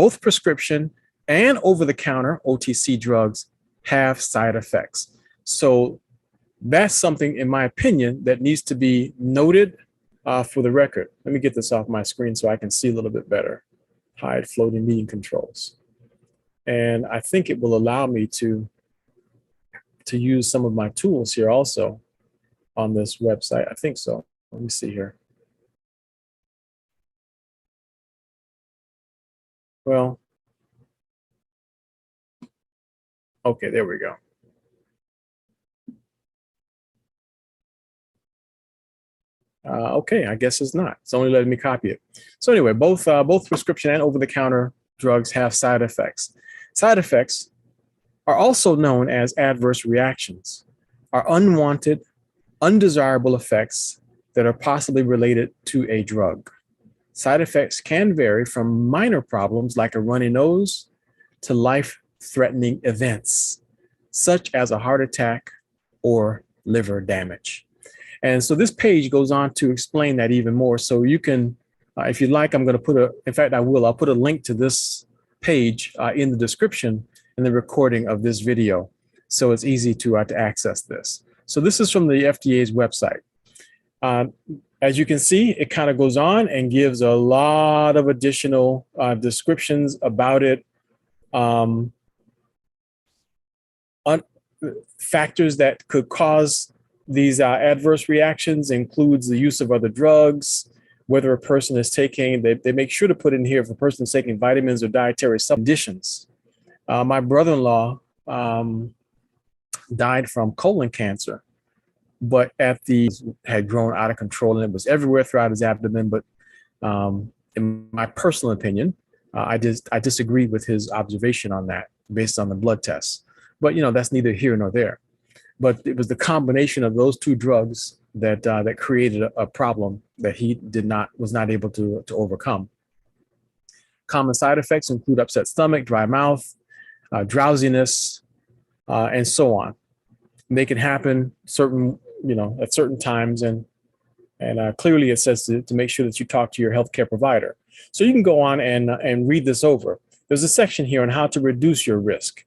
both prescription and over-the-counter OTC drugs have side effects. So that's something, in my opinion, that needs to be noted for the record. Let me get this off my screen so I can see a little bit better. Hide floating meeting controls. And I think it will allow me to use some of my tools here also on this website. I think so. Let me see here. Well, okay, there we go. Okay, I guess it's not. It's only letting me copy it. So anyway, both prescription and over-the-counter drugs have side effects. Side effects are also known as adverse reactions, are unwanted, undesirable effects that are possibly related to a drug. Side effects can vary from minor problems like a runny nose to life-threatening events, such as a heart attack or liver damage. And so this page goes on to explain that even more. So you can, if you'd like, I'm going to put I'll put a link to this page in the description in the recording of this video. So it's easy to access this. So this is from the FDA's website. As you can see, it kind of goes on and gives a lot of additional descriptions about it. Factors that could cause these adverse reactions includes the use of other drugs, whether a person is taking, they make sure to put in here if a person is taking vitamins or dietary conditions. My brother-in-law died from colon cancer, but had grown out of control and it was everywhere throughout his abdomen. But in my personal opinion, I disagree with his observation on that based on the blood tests. But that's neither here nor there. But it was the combination of those two drugs that created a problem that he was not able to overcome. Common side effects include upset stomach, dry mouth, drowsiness, and so on. And they can happen at certain times, and clearly it says to make sure that you talk to your healthcare provider. So you can go on and read this over. There's a section here on how to reduce your risk,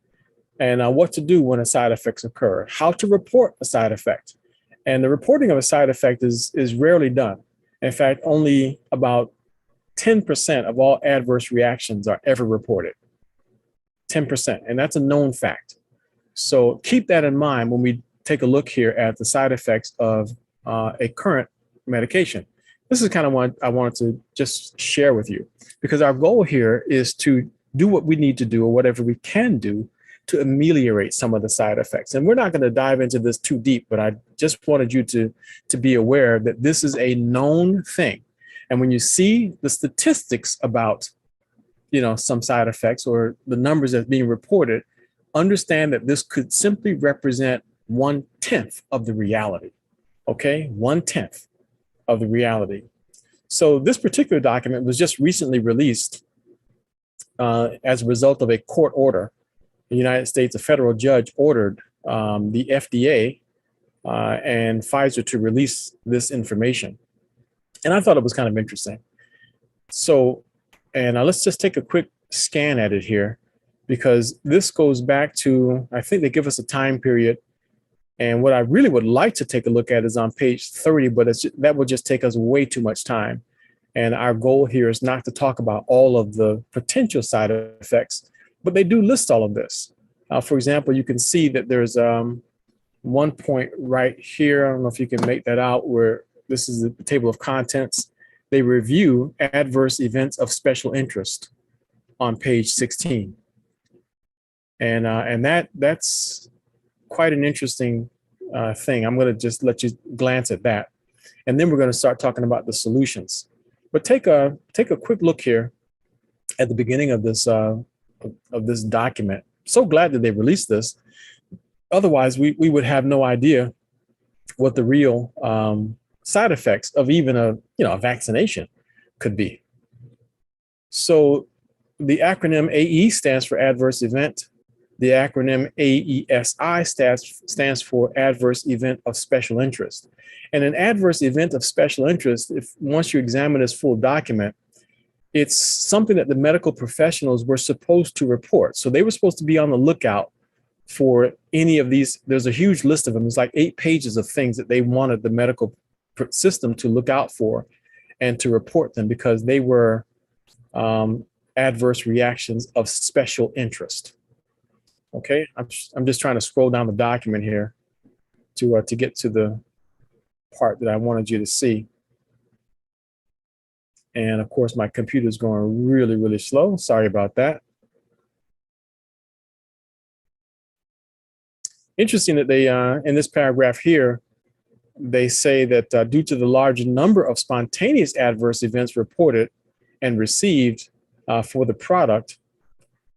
and what to do when a side effects occur, how to report a side effect. And the reporting of a side effect is rarely done. In fact, only about 10% of all adverse reactions are ever reported. 10%, and that's a known fact. So keep that in mind when we take a look here at the side effects of a current medication. This is kind of what I wanted to just share with you, because our goal here is to do what we need to do, or whatever we can do, to ameliorate some of the side effects. And we're not going to dive into this too deep, but I just wanted you to be aware that this is a known thing. And when you see the statistics about, some side effects or the numbers that's being reported, understand that this could simply represent 1/10 of the reality. Okay, 1/10 of the reality. So this particular document was just recently released as a result of a court order. The United States, a federal judge ordered the FDA and Pfizer to release this information. And I thought it was kind of interesting. So, and let's just take a quick scan at it here, because this goes back to, I think they give us a time period. And what I really would like to take a look at is on page 30, but that will just take us way too much time. And our goal here is not to talk about all of the potential side effects, but they do list all of this. For example, you can see that there's one point right here. I don't know if you can make that out, where this is the table of contents. They review adverse events of special interest on page 16. And that's quite an interesting thing. I'm going to just let you glance at that. And then we're going to start talking about the solutions. But take a quick look here at the beginning of this document. So glad that they released this. Otherwise, we would have no idea what the real side effects of even a vaccination could be. So the acronym AE stands for adverse event. The acronym AESI stands for adverse event of special interest. And an adverse event of special interest, once you examine this full document, it's something that the medical professionals were supposed to report. So they were supposed to be on the lookout for any of these. There's a huge list of them. It's like 8 pages of things that they wanted the medical system to look out for and to report them, because they were adverse reactions of special interest. Okay, I'm just trying to scroll down the document here to get to the part that I wanted you to see. And of course, my computer is going really, really slow. Sorry about that. Interesting that they, in this paragraph here, they say that due to the large number of spontaneous adverse events reported and received for the product,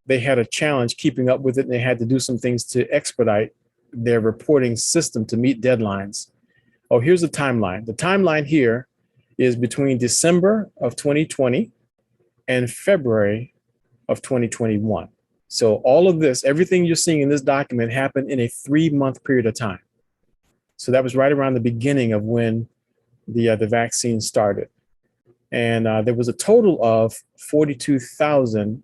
they had a challenge keeping up with it, and they had to do some things to expedite their reporting system to meet deadlines. Oh, here's the timeline. The timeline here is between December of 2020 and February of 2021. So all of this, everything you're seeing in this document happened in a 3-month period of time. So that was right around the beginning of when the vaccine started. And there was a total of 42,000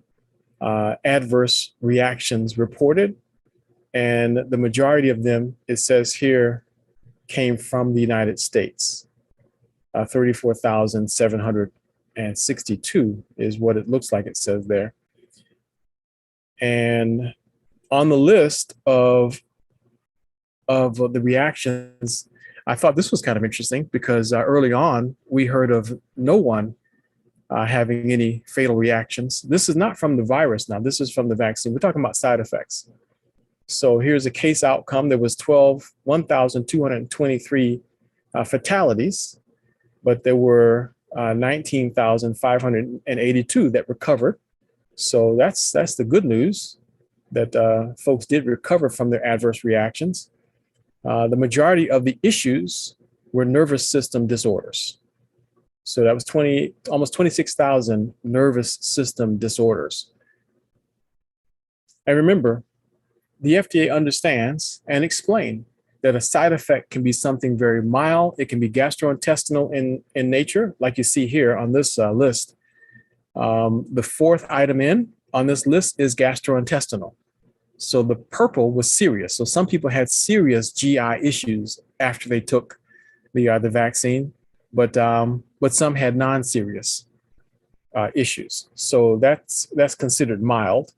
adverse reactions reported. And the majority of them, it says here, came from the United States. 34,762 is what it looks like it says there. And on the list of the reactions, I thought this was kind of interesting, because early on we heard of no one having any fatal reactions. This is not from the virus now, this is from the vaccine. We're talking about side effects. So here's a case outcome. There was 1,223 fatalities, but there were 19,582 that recovered. So that's the good news, that folks did recover from their adverse reactions. The majority of the issues were nervous system disorders. So that was almost 26,000 nervous system disorders. And remember, the FDA understands and explains that a side effect can be something very mild. It can be gastrointestinal in nature, like you see here on this list. The 4th item in on this list is gastrointestinal. So the purple was serious. So some people had serious GI issues after they took the vaccine, but some had non-serious issues. So that's considered mild.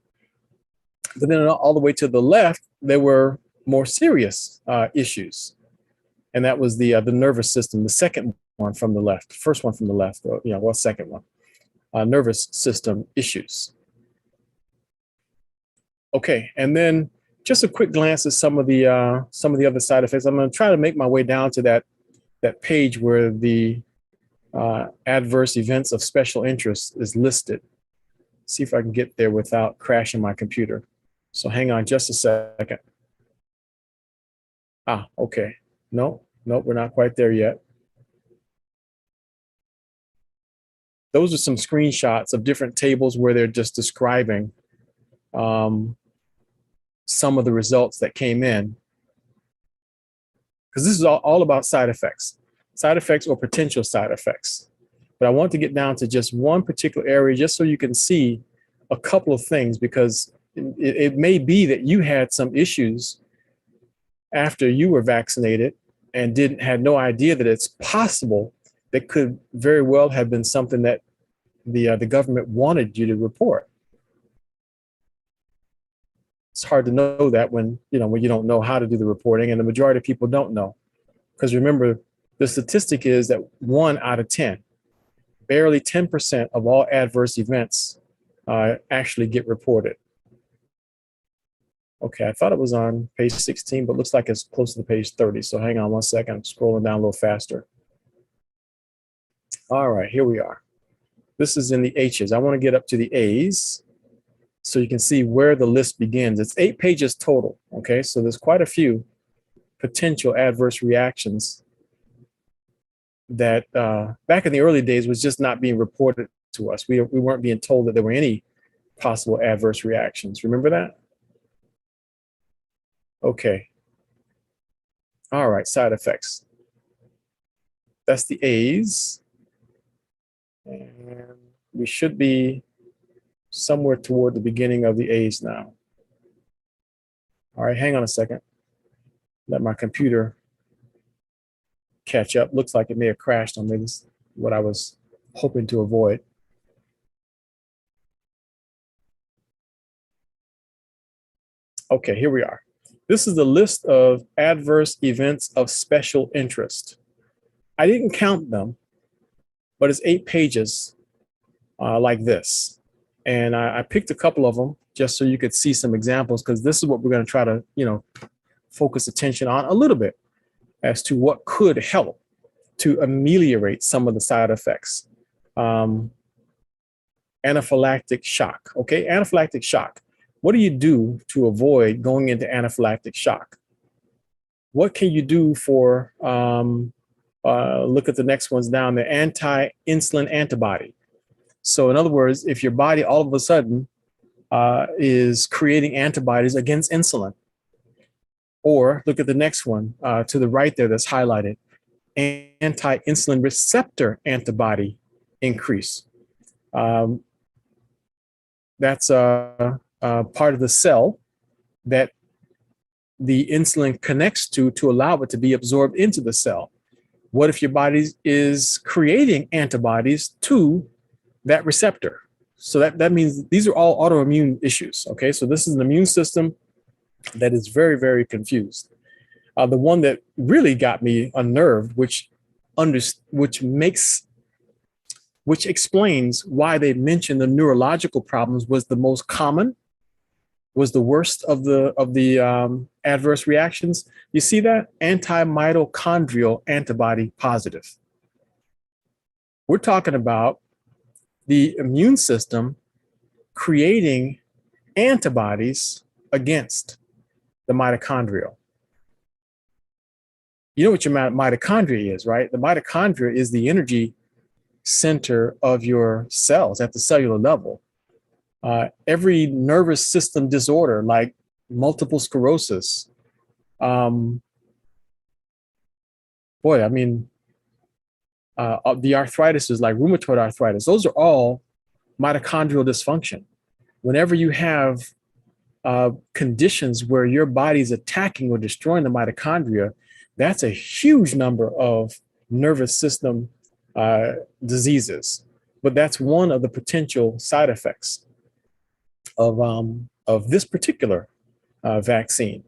But then all the way to the left, there were more serious issues, and that was the nervous system. The second one from the left, first one from the left, second one, nervous system issues. Okay, and then just a quick glance at some of the other side effects. I'm going to try to make my way down to that page where the adverse events of special interest is listed. See if I can get there without crashing my computer. So hang on just a second. Okay. No, we're not quite there yet. Those are some screenshots of different tables where they're just describing some of the results that came in. Because this is all about side effects or potential side effects. But I want to get down to just one particular area just so you can see a couple of things, because it may be that you had some issues after you were vaccinated and had no idea that it's possible that could very well have been something that the government wanted you to report. It's hard to know that when you don't know how to do the reporting, and the majority of people don't know. Because remember, the statistic is that 1 out of 10, barely 10% of all adverse events actually get reported. Okay, I thought it was on page 16, but looks like it's close to page 30. So hang on one second, I'm scrolling down a little faster. All right, here we are. This is in the H's. I want to get up to the A's so you can see where the list begins. It's 8 pages total, okay? So there's quite a few potential adverse reactions that back in the early days was just not being reported to us. We weren't being told that there were any possible adverse reactions. Remember that? Okay. All right, side effects. That's the A's. And we should be somewhere toward the beginning of the A's now. All right, hang on a second. Let my computer catch up. Looks like it may have crashed on me. This is what I was hoping to avoid. Okay, here we are. This is the list of adverse events of special interest. I didn't count them, but it's 8 pages like this. And I picked a couple of them just so you could see some examples, because this is what we're going to try to, focus attention on a little bit as to what could help to ameliorate some of the side effects. Anaphylactic shock. Okay, anaphylactic shock. What do you do to avoid going into anaphylactic shock? What can you do for, look at the next ones down, the anti-insulin antibody. So in other words, if your body all of a sudden is creating antibodies against insulin, or look at the next one to the right there that's highlighted, anti-insulin receptor antibody increase. That's part of the cell that the insulin connects to allow it to be absorbed into the cell. What if your body is creating antibodies to that receptor? So that means these are all autoimmune issues. Okay, so this is an immune system that is very, very confused. The one that really got me unnerved, which explains why they mentioned the neurological problems, was the most common, was the worst of the adverse reactions. You see that? Anti-mitochondrial antibody positive. We're talking about the immune system creating antibodies against the mitochondria. You know what your mitochondria is, right? The mitochondria is the energy center of your cells at the cellular level. Every nervous system disorder like multiple sclerosis, the arthritis is like rheumatoid arthritis. Those are all mitochondrial dysfunction. Whenever you have conditions where your body's attacking or destroying the mitochondria, that's a huge number of nervous system diseases. But that's one of the potential side effects of this particular vaccine.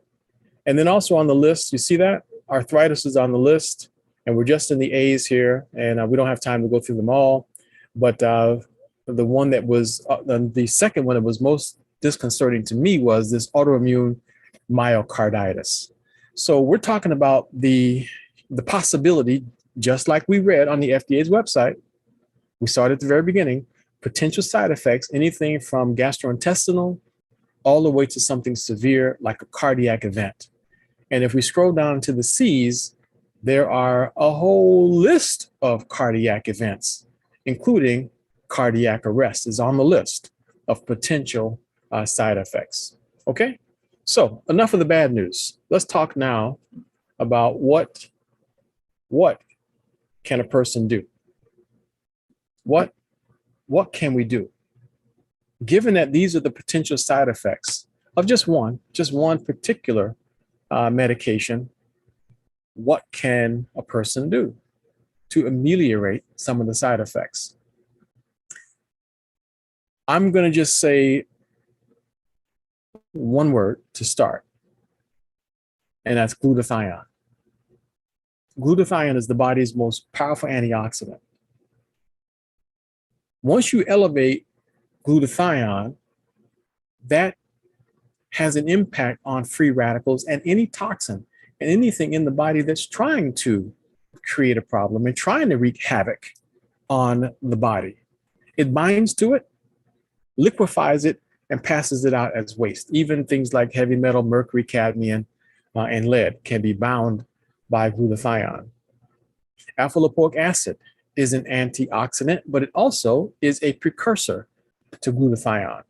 And then also on the list, you see that arthritis is on the list, and we're just in the A's here, and we don't have time to go through them all. But the one that was the second one that was most disconcerting to me was this autoimmune myocarditis. So we're talking about the possibility, just like we read on the FDA's website, we started at the very beginning, potential side effects, anything from gastrointestinal all the way to something severe like a cardiac event. And if we scroll down to the C's, there are a whole list of cardiac events, including cardiac arrest is on the list of potential side effects. Okay, so enough of the bad news. Let's talk now about what can a person do? What can we do? Given that these are the potential side effects of just one particular medication, what can a person do to ameliorate some of the side effects? I'm going to just say one word to start, and that's glutathione. Glutathione is the body's most powerful antioxidant. Once you elevate glutathione, that has an impact on free radicals and any toxin and anything in the body that's trying to create a problem and trying to wreak havoc on the body. It binds to it, liquefies it, and passes it out as waste. Even things like heavy metal, mercury, cadmium, and lead can be bound by glutathione. Alpha lipoic acid is an antioxidant, but it also is a precursor to glutathione.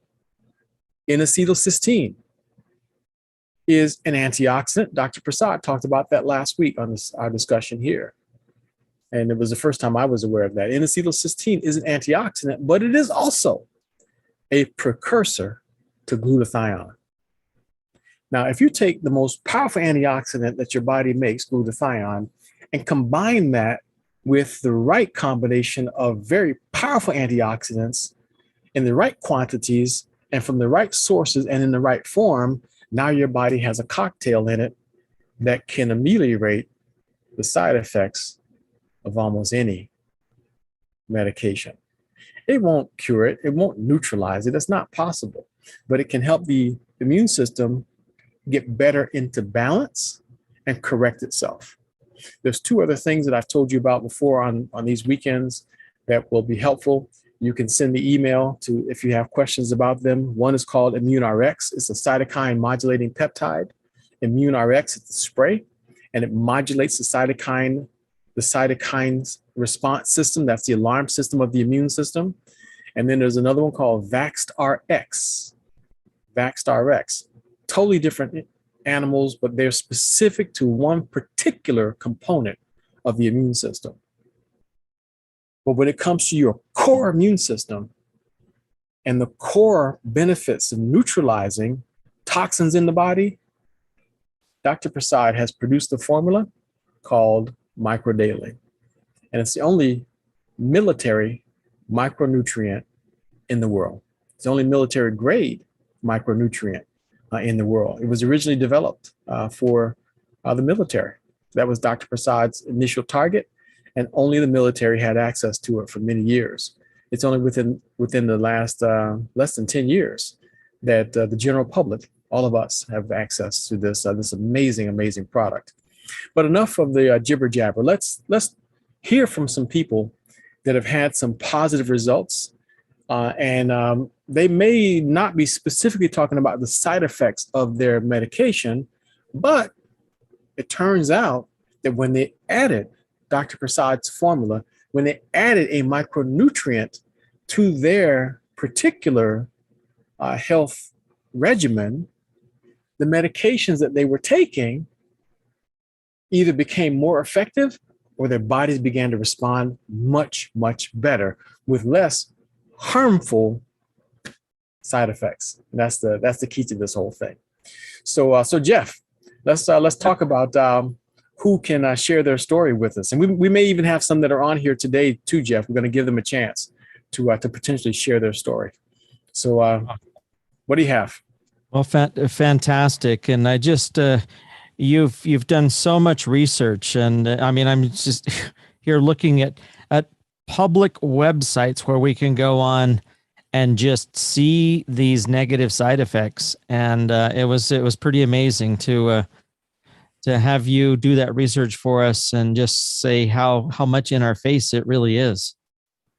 N-acetylcysteine is an antioxidant. Dr. Prasad talked about that last week on our discussion here. And it was the first time I was aware of that. N-acetylcysteine is an antioxidant, but it is also a precursor to glutathione. Now, if you take the most powerful antioxidant that your body makes, glutathione, and combine that with the right combination of very powerful antioxidants in the right quantities and from the right sources and in the right form, now your body has a cocktail in it that can ameliorate the side effects of almost any medication. It won't cure it. It won't neutralize it. That's not possible. But it can help the immune system get better into balance and correct itself. There's two other things that I've told you about before on these weekends that will be helpful. You can send me email to if you have questions about them. One is called ImmuneRx. It's a cytokine modulating peptide. ImmuneRx is the spray, and it modulates the cytokine's response system. That's the alarm system of the immune system. And then there's another one called VaxRx. VaxRx. Totally different animals, but they're specific to one particular component of the immune system. But when it comes to your core immune system and the core benefits of neutralizing toxins in the body, Dr. Prasad has produced a formula called MicroDaily. And it's the only military micronutrient in the world. It's the only military grade micronutrient in the world. It was originally developed for the military. That was Dr. Prasad's initial target, and only the military had access to it for many years. It's only within the last less than 10 years that the general public, all of us, have access to this amazing product. But enough of the jibber jabber. Let's hear from some people that have had some positive results, and they may not be specifically talking about the side effects of their medication, but it turns out that when they added Dr. Prasad's formula, when they added a micronutrient to their particular health regimen, the medications that they were taking either became more effective or their bodies began to respond much better with less harmful side effects. And that's the key to this whole thing. So Jeff, let's talk about who can share their story with us. And we may even have some that are on here today too, Jeff. We're going to give them a chance to potentially share their story. So what do you have? Well, fantastic. And I just, you've done so much research, and I mean, I'm just here looking at public websites where we can go on and just see these negative side effects. And it was pretty amazing to have you do that research for us and just say how much in our face it really is.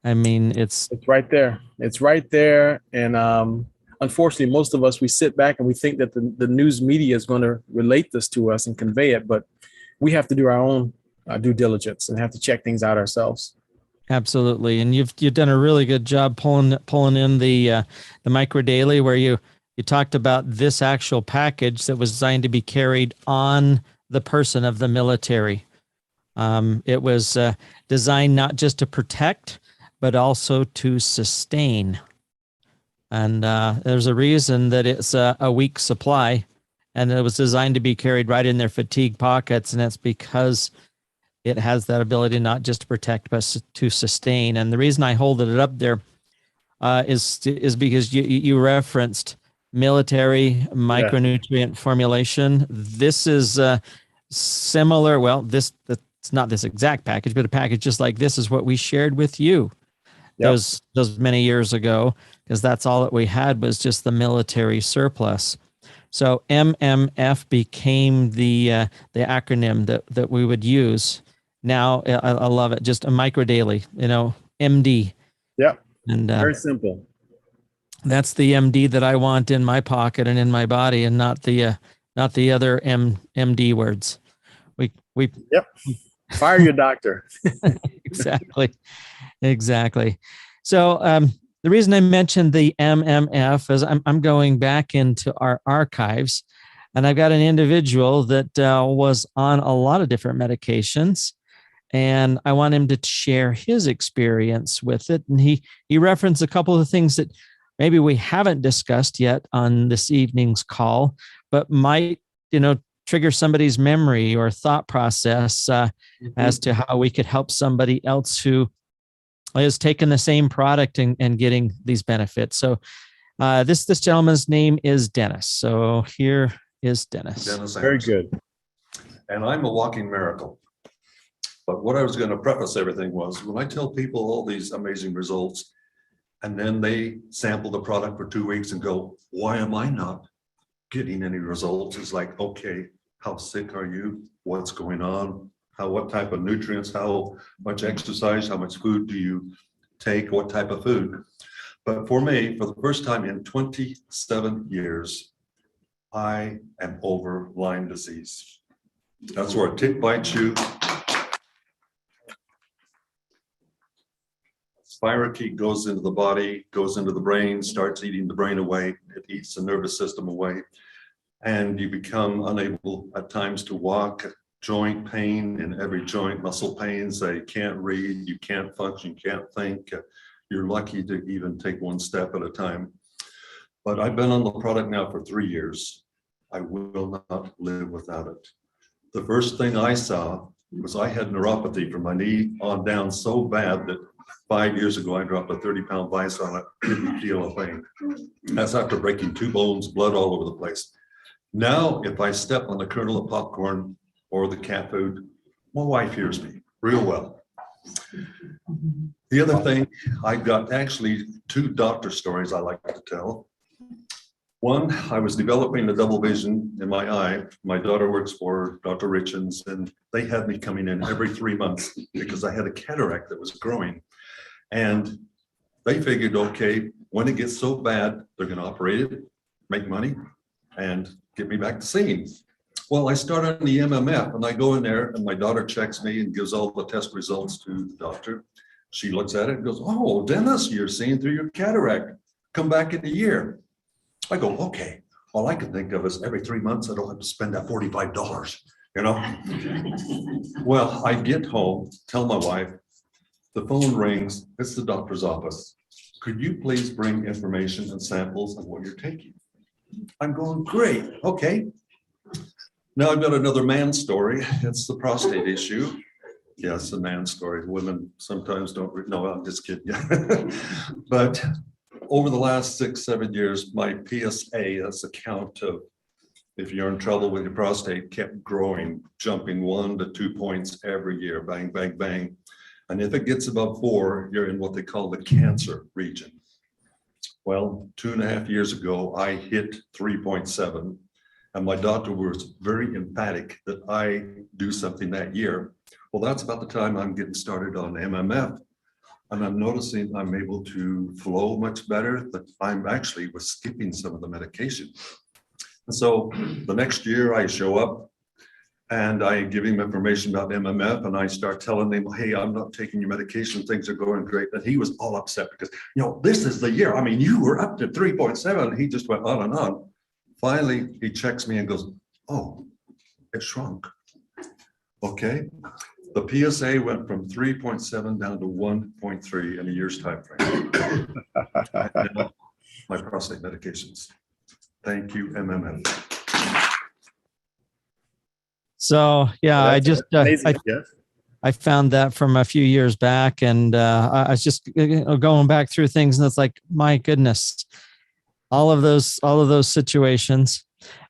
I mean, it's right there. It's right there. And unfortunately, most of us, we sit back and we think that the news media is going to relate this to us and convey it, but we have to do our own due diligence and have to check things out ourselves. Absolutely. And you've done a really good job pulling in the MicroDaily, where you talked about this actual package that was designed to be carried on the person of the military. It was designed not just to protect, but also to sustain. And there's a reason that it's a weak supply, and it was designed to be carried right in their fatigue pockets. And that's because it has that ability not just to protect, but to sustain. And the reason I hold it up there is because you referenced military micronutrient formulation. This is similar. Well, it's not this exact package, but a package just like this is what we shared with you those many years ago, because that's all that we had was just the military surplus. So MMF became the acronym that we would use. Now I love it. Just a MicroDaily, MD. Yep. And very simple. That's the MD that I want in my pocket and in my body, and not the other MD words. We Yep. Fire your doctor. Exactly. So the reason I mentioned the MMF is I'm going back into our archives, and I've got an individual that was on a lot of different medications. and I want him to share his experience with it. And he referenced a couple of things that maybe we haven't discussed yet on this evening's call, but might, trigger somebody's memory or thought process as to how we could help somebody else who is taking the same product and getting these benefits. So this gentleman's name is Dennis. So here is Dennis. Very good. And I'm a walking miracle. But what I was going to preface everything was, when I tell people all these amazing results, and then they sample the product for 2 weeks and go, why am I not getting any results? It's like, okay, how sick are you? What's going on? What type of nutrients, how much exercise, how much food do you take? What type of food? But for me, for the first time in 27 years, I am over Lyme disease. That's where a tick bites you. Spirochete goes into the body, goes into the brain, starts eating the brain away. It eats the nervous system away. And you become unable at times to walk, joint pain in every joint, muscle pains. You can't read, you can't function, you can't think. You're lucky to even take one step at a time. But I've been on the product now for 3 years. I will not live without it. The first thing I saw was I had neuropathy from my knee on down so bad that 5 years ago, I dropped a 30-pound vise on it, didn't feel a thing. That's after breaking 2 bones, blood all over the place. Now, if I step on the kernel of popcorn or the cat food, my wife hears me real well. The other thing, I got actually 2 doctor stories I like to tell. One, I was developing a double vision in my eye. My daughter works for Dr. Richens, and they had me coming in every 3 months because I had a cataract that was growing. And they figured, okay, when it gets so bad, they're going to operate it, make money, and get me back to seeing. Well, I start on the MMF, and I go in there, and my daughter checks me and gives all the test results to the doctor. She looks at it and goes, oh, Dennis, you're seeing through your cataract. Come back in a year. I go, okay. All I can think of is every 3 months, I don't have to spend that $45, Well, I get home, tell my wife, the phone rings, it's the doctor's office. Could you please bring information and samples of what you're taking? I'm going, great, okay. Now I've got another man story. It's the prostate issue. Yes, a man story. Women sometimes don't, no, I'm just kidding. But over the last 6-7 years, my PSA, that's the count of if you're in trouble with your prostate, kept growing, jumping 1 to 2 points every year, bang, bang, bang. And if it gets above 4, you're in what they call the cancer region. Well, 2.5 years ago, I hit 3.7, and my doctor was very emphatic that I do something that year. Well, that's about the time I'm getting started on MMF, and I'm noticing I'm able to flow much better, that I'm actually was skipping some of the medication. And so the next year I show up, and I give him information about MMF, and I start telling him, hey, I'm not taking your medication, things are going great. And he was all upset because, this is the year. I mean, you were up to 3.7. He just went on and on. Finally, he checks me and goes, oh, it shrunk. Okay. The PSA went from 3.7 down to 1.3 in a year's time frame. My prostate medications. Thank you, MMF. So yeah, Well, I just I found that from a few years back, and I was just going back through things, and it's like, my goodness, all of those situations.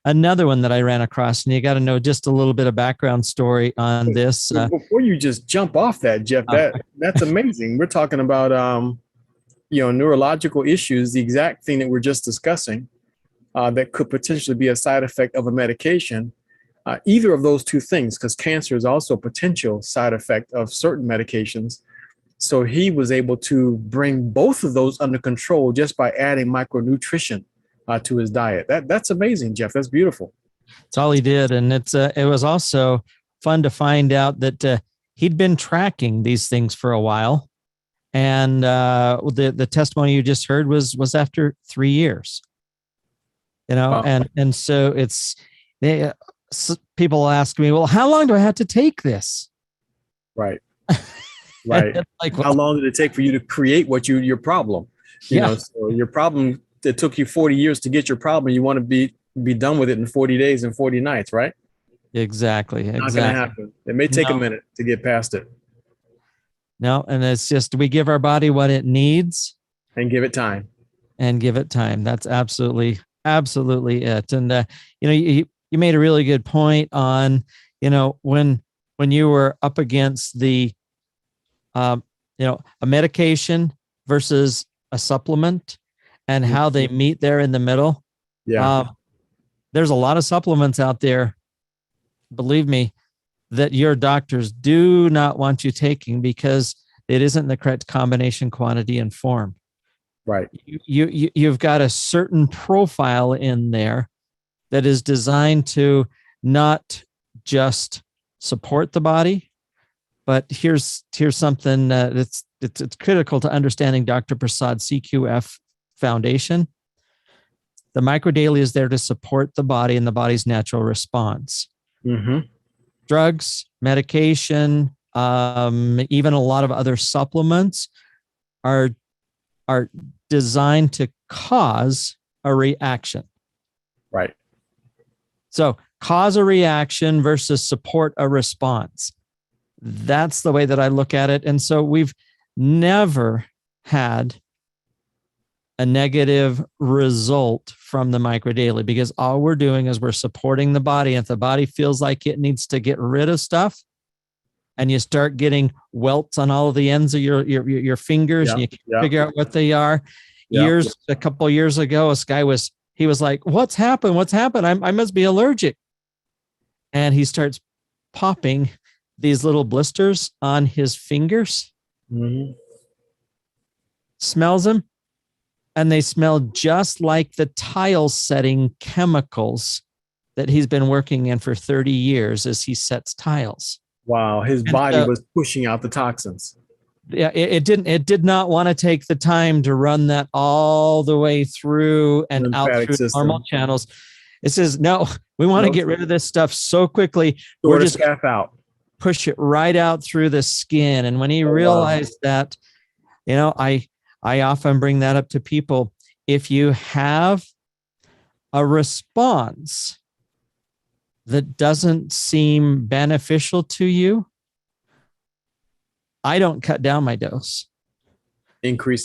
Another one that I ran across, and you got to know just a little bit of background story on this. Before you just jump off that, Jeff, that's amazing. We're talking about neurological issues, the exact thing that we're just discussing, that could potentially be a side effect of a medication. Either of those two things, because cancer is also a potential side effect of certain medications. So he was able to bring both of those under control just by adding micronutrition to his diet. That's amazing, Jeff. That's beautiful. That's all he did. And it was also fun to find out that he'd been tracking these things for a while. And the testimony you just heard was after 3 years. And so people ask me, well, how long do I have to take this? Right. Right. Like, How long did it take for you to create your problem? yeah, So your problem, it took you 40 years to get your problem. You want to be done with it in 40 days and 40 nights, right? exactly. Not going to happen. It may take a No, minute to get past it no. And it's just, we give our body what it needs and give it time. and give it time. That's absolutely it. And, you made a really good point on, when you were up against um, a medication versus a supplement and how they meet there in the middle. Yeah. There's a lot of supplements out there, believe me, that your doctors do not want you taking because it isn't the correct combination, quantity, and form. Right. You've got a certain profile in there that is designed to not just support the body, but here's something that's it's critical to understanding Dr. Prasad's CQF Foundation. The microdaily is there to support the body and the body's natural response. Mm-hmm. Drugs, medication, even a lot of other supplements are designed to cause a reaction. Right. So cause a reaction versus support a response. That's the way that I look at it. And so we've never had a negative result from the microdaily because all we're doing is we're supporting the body. If the body feels like it needs to get rid of stuff and you start getting welts on all of the ends of your fingers, and you can't figure out what they are. A couple years ago, this guy was like, what's happened? I must be allergic. And he starts popping these little blisters on his fingers, smells them, and they smell just like the tile setting chemicals that he's been working in for 30 years as he sets tiles. Wow. His body was pushing out the toxins. Yeah, it did not want to take the time to run that all the way through and out through normal channels. It says, no, we want to get rid of this stuff so quickly. We're just out. Push it right out through the skin. And when he realized that, I often bring that up to people. If you have a response that doesn't seem beneficial to you, I don't cut down my dose. Increase.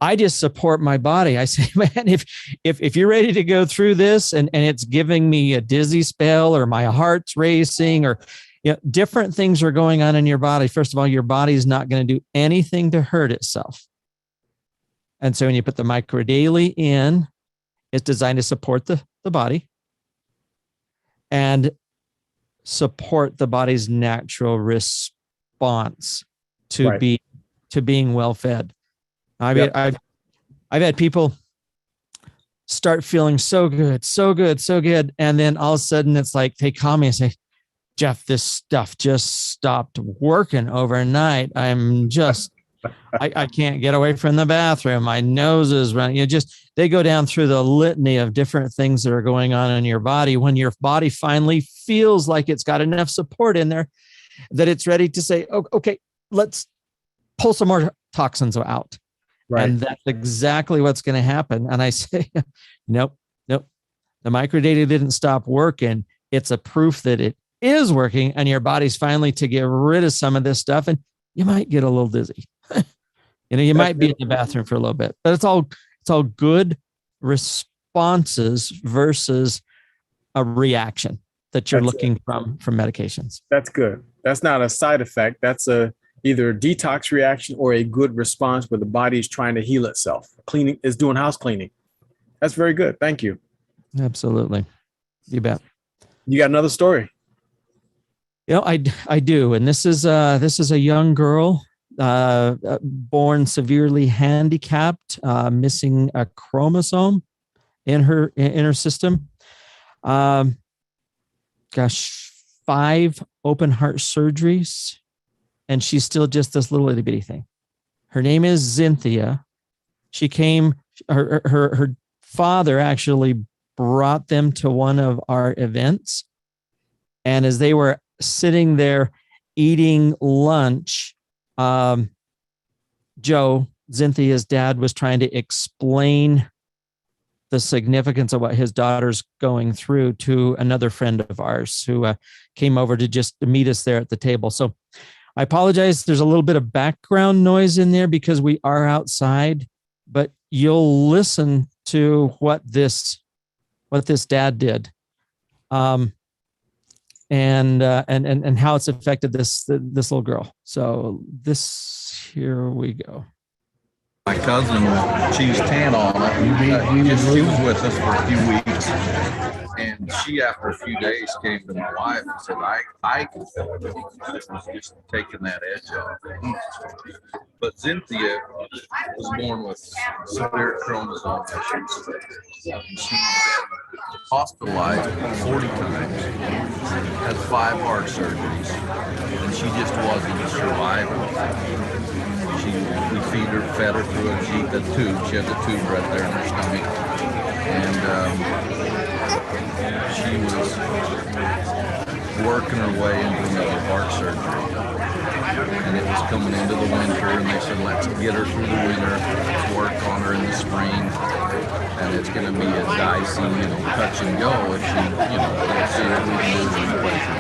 I just support my body. I say, man, if you're ready to go through this and it's giving me a dizzy spell or my heart's racing or different things are going on in your body. First of all, your body is not going to do anything to hurt itself. And so when you put the microdaily in, it's designed to support the body and support the body's natural response to being well fed. I've had people start feeling so good. And then all of a sudden it's like, they call me and say, Jeff, this stuff just stopped working overnight. I'm just, I can't get away from the bathroom. My nose is running. They go down through the litany of different things that are going on in your body. When your body finally feels like it's got enough support in there that it's ready to say, oh, okay, let's pull some more toxins out. Right. And that's exactly what's going to happen. And I say, nope. The microdaily didn't stop working. It's a proof that it is working and your body's finally to get rid of some of this stuff. And you might get a little dizzy. You might be in the bathroom for a little bit, but it's all good responses versus a reaction that you're looking from medications. That's good. That's not a side effect. That's either a detox reaction or a good response where the body is trying to heal itself. Cleaning is doing house cleaning. That's very good. Thank you. Absolutely. You bet. You got another story? I do. And this is a young girl, born severely handicapped, missing a chromosome in her system. 5 open heart surgeries, and she's still just this little itty bitty thing. Her name is Cynthia. She came, her father actually brought them to one of our events. And as they were sitting there eating lunch, Joe, Cynthia's dad, was trying to explain the significance of what his daughter's going through to another friend of ours who came over to just meet us there at the table. So I apologize. There's a little bit of background noise in there because we are outside, but you'll listen to what this dad did, and how it's affected this little girl. So here we go. My cousin, she's 10 on it. She was with us for a few weeks, and she, after a few days, came to my wife and said, I can feel it. It was just taking that edge off. But Cynthia was born with severe chromosome issues. She's been hospitalized 40 times, had 5 heart surgeries, and she just wasn't surviving. We fed her through a tube. She has a tube right there in her stomach. And she was working her way into another heart surgery. And it was coming into the winter, and they said, let's get her through the winter, let's work on her in the spring. And it's going to be a dicey, touch and go if she, let's see what we can do to replace her.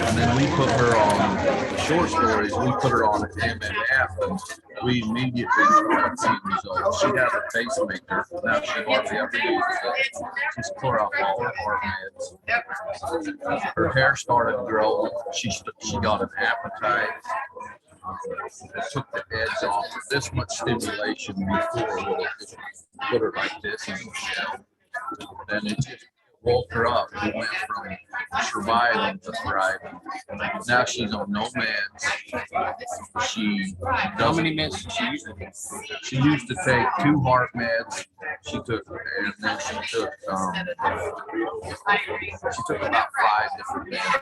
And then we put her on short stories. We put her on MMF, and we immediately started seeing results. She had a pacemaker. Now she hardly ever uses it. She's tore off all her heart meds. Her hair started growing. She got an appetite. It took the edge off. This much stimulation before would have just put her like this in the shell. Then it just woke her up. We went from surviving to thriving. Now she's on no meds. How many meds did she use? She used to take 2 heart meds. She took about 5 different meds.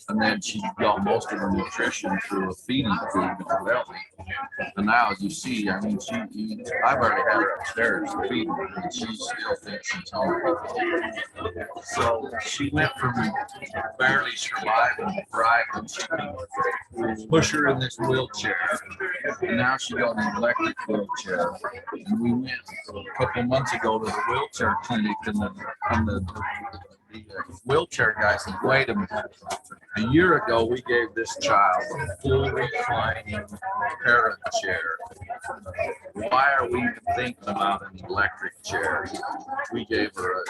And then she got most of her nutrition through a feeding tube in her belly. And now, as you see, I mean, she eats. I've already had her upstairs feeding her, and she still thinks she's hungry. So she went from barely surviving to thriving. She could push her in this wheelchair. And now she got an electric wheelchair. And we went a couple months ago to the wheelchair clinic, and the wheelchair guy said, wait a minute. A year ago, we gave this child a full reclining parent chair. Why are we even thinking about an electric chair? We gave her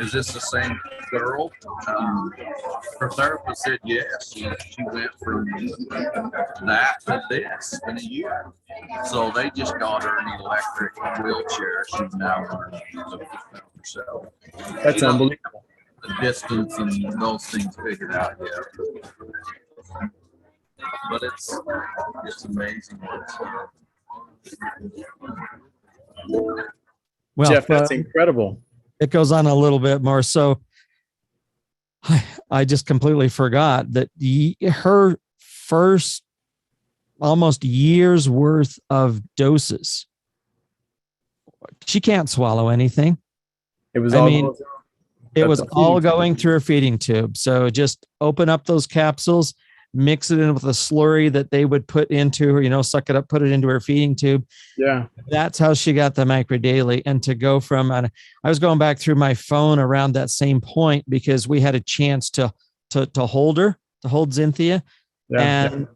is this the same girl? Her therapist said yes. She went from that to this in a year. So they just got her an electric wheelchair. She's now learning to use it herself. That's unbelievable. The distance and those things figured out yet. But it's amazing. Well, Jeff, that's incredible. It goes on a little bit more. So I just completely forgot that her first almost year's worth of doses, she can't swallow anything. It was all going through a feeding tube. So just open up those capsules, mix it in with a slurry that they would put into her, suck it up, put it into her feeding tube. Yeah. That's how she got the MicroDaily. And to go from, I was going back through my phone around that same point because we had a chance to hold Cynthia. And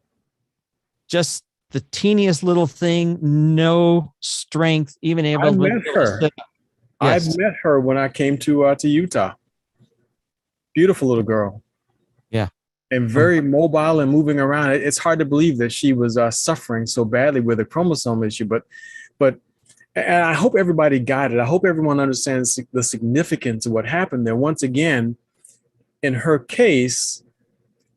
just the teeniest little thing, no strength, even able to met her. Yes. I've met her when I came to Utah. Beautiful little girl. Yeah. And very mobile and moving around. It's hard to believe that she was suffering so badly with a chromosome issue, but and I hope everybody got it. I hope everyone understands the significance of what happened there. Once again, in her case,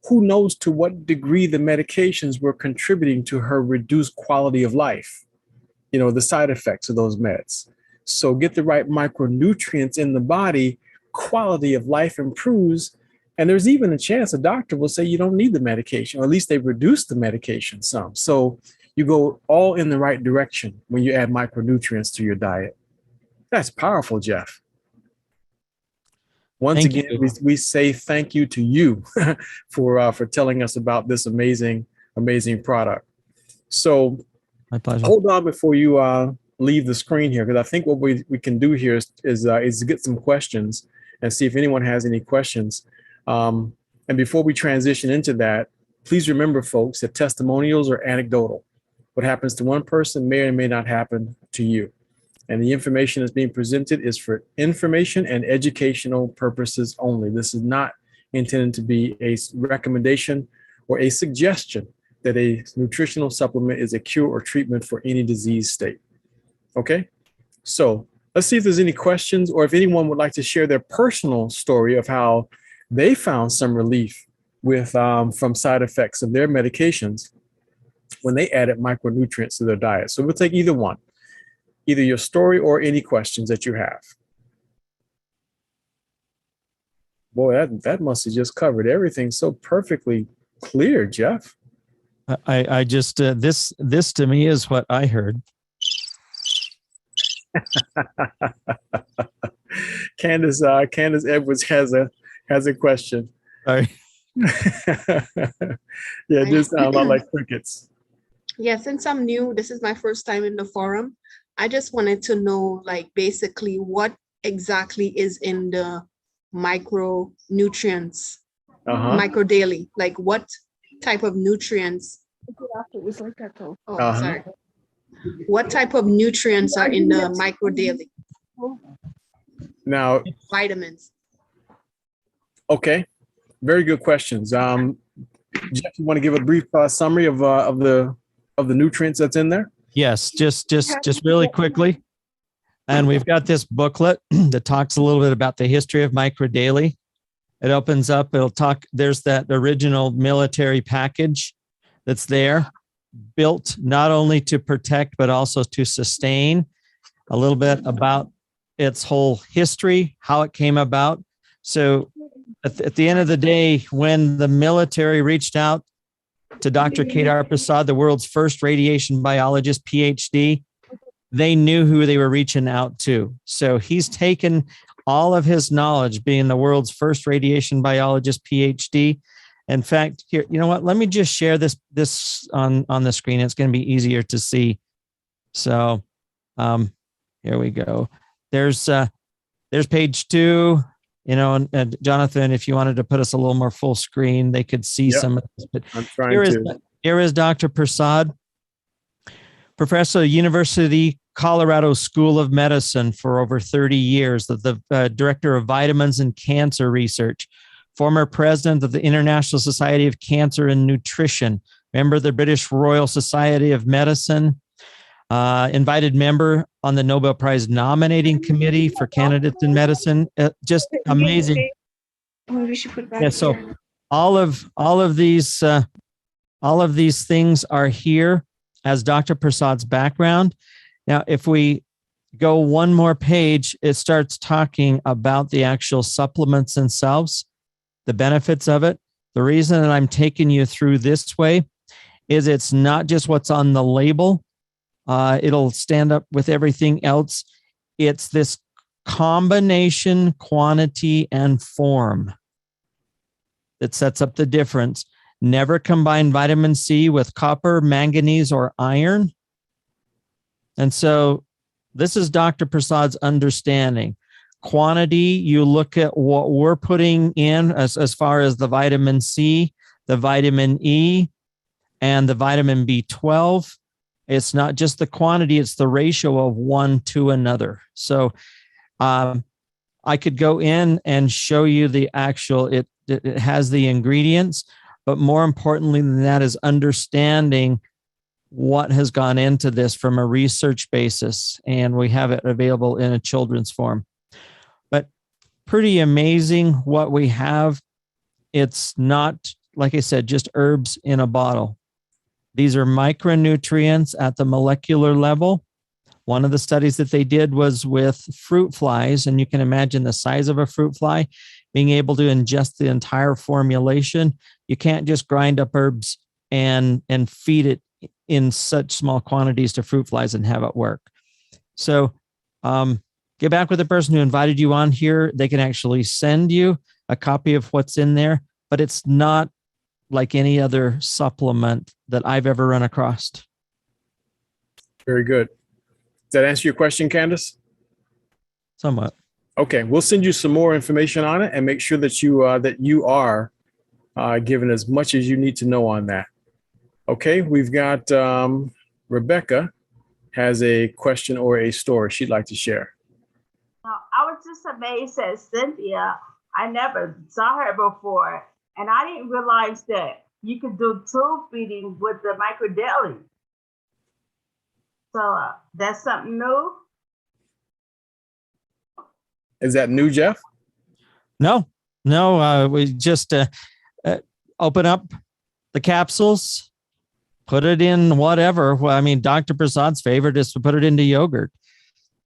who knows to what degree the medications were contributing to her reduced quality of life, the side effects of those meds. So get the right micronutrients in the body, quality of life improves. And there's even a chance a doctor will say you don't need the medication, or at least they reduce the medication some. So you go all in the right direction when you add micronutrients to your diet. That's powerful, Jeff. Once Thank again, you. we say thank you to you for telling us about this amazing product. So My pleasure. hold on before you leave the screen here, because I think what we can do here is get some questions and see if anyone has any questions. And before we transition into that, please remember, folks, that testimonials are anecdotal. What happens to one person may or may not happen to you. And the information that's being presented is for information and educational purposes only. This is not intended to be a recommendation or a suggestion that a nutritional supplement is a cure or treatment for any disease state. Okay, so let's see if there's any questions, or if anyone would like to share their personal story of how they found some relief with from side effects of their medications when they added micronutrients to their diet. So we'll take either one. Either your story or any questions that you have. Boy, that must have just covered everything so perfectly clear, Jeff. I just this to me is what I heard. Candace Edwards has a question. Sorry. Yeah, it just sounds a lot like crickets. Yeah, since I'm new, this is my first time in the forum. I just wanted to know, like, basically what exactly is in the micronutrients, micro daily, like what type of nutrients? Sorry. What type of nutrients are in the micro daily? Now, vitamins. Okay, very good questions. Jeff, you want to give a brief summary of the nutrients that's in there? Yes, just really quickly. And we've got this booklet that talks a little bit about the history of Micro Daily. It opens up, there's that original military package that's there, built not only to protect, but also to sustain. A little bit about its whole history, how it came about. So at the end of the day, when the military reached out to Dr. Kedar Prasad, the world's first radiation biologist, PhD, they knew who they were reaching out to. So he's taken all of his knowledge, being the world's first radiation biologist, PhD. In fact, here, you know what? Let me just share this on the screen. It's going to be easier to see. So here we go. There's page 2. You know, and Jonathan, if you wanted to put us a little more full screen, they could see some of this. But I'm trying here is Dr. Prasad, professor at University Colorado School of Medicine for over 30 years, the director of vitamins and cancer research, former president of the International Society of Cancer and Nutrition, member of the British Royal Society of Medicine, invited member on the Nobel Prize nominating committee for candidates in medicine. Just amazing. Yeah, so all of these things are here as Dr. Prasad's background. Now, if we go one more page, it starts talking about the actual supplements themselves, the benefits of it. The reason that I'm taking you through this way is it's not just what's on the label. It'll stand up with everything else. It's this combination, quantity, and form that sets up the difference. Never combine vitamin C with copper, manganese, or iron. And so this is Dr. Prasad's understanding. Quantity, you look at what we're putting in as far as the vitamin C, the vitamin E, and the vitamin B12. It's not just the quantity, it's the ratio of one to another. So I could go in and show you the actual, it has the ingredients, but more importantly than that is understanding what has gone into this from a research basis. And we have it available in a children's form. But pretty amazing what we have. It's not, like I said, just herbs in a bottle. These are micronutrients at the molecular level. One of the studies that they did was with fruit flies, and you can imagine the size of a fruit fly, being able to ingest the entire formulation. You can't just grind up herbs and feed it in such small quantities to fruit flies and have it work. So get back with the person who invited you on here. They can actually send you a copy of what's in there, but it's not like any other supplement that I've ever run across. Very good. Does that answer your question, Candace? Somewhat. Okay, we'll send you some more information on it and make sure that you are given as much as you need to know on that. Okay, we've got Rebecca has a question or a story she'd like to share. I was just amazed at Cynthia. I never saw her before, and I didn't realize that you could do tube feeding with the MicroDaily. So that's something new. Is that new, Jeff? No, we just open up the capsules, put it in whatever. Well, I mean, Dr. Prasad's favorite is to put it into yogurt.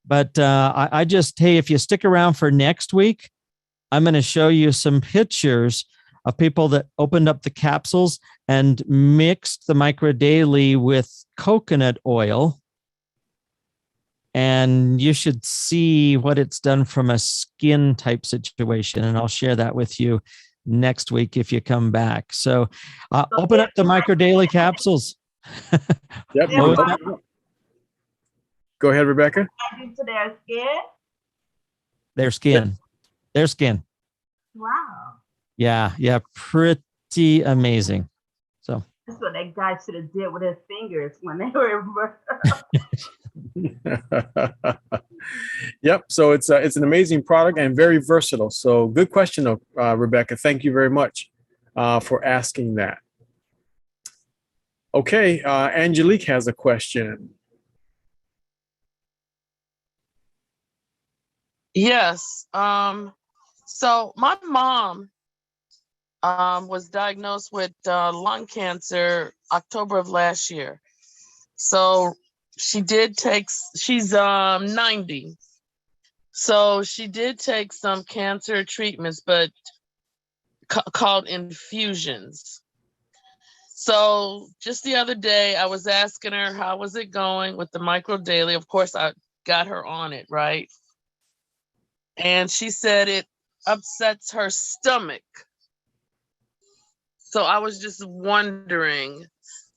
But I just, hey, if you stick around for next week, I'm going to show you some pictures of people that opened up the capsules and mixed the MicroDaily with coconut oil. And you should see what it's done from a skin type situation. And I'll share that with you next week if you come back. So open up the MicroDaily capsules. Yep. Go ahead, Rebecca. To their skin. Their skin. Wow. Yeah, pretty amazing. So That's what that guy should have did with his fingers when they were. Yep. So it's an amazing product and very versatile. So good question, Rebecca. Thank you very much for asking that. Okay, Angelique has a question. Yes. So my mom was diagnosed with lung cancer October of last year. So she's 90. So she did take some cancer treatments, but called infusions. So just the other day, I was asking her, how was it going with the MicroDaily? Of course, I got her on it, right? And she said it upsets her stomach. So I was just wondering,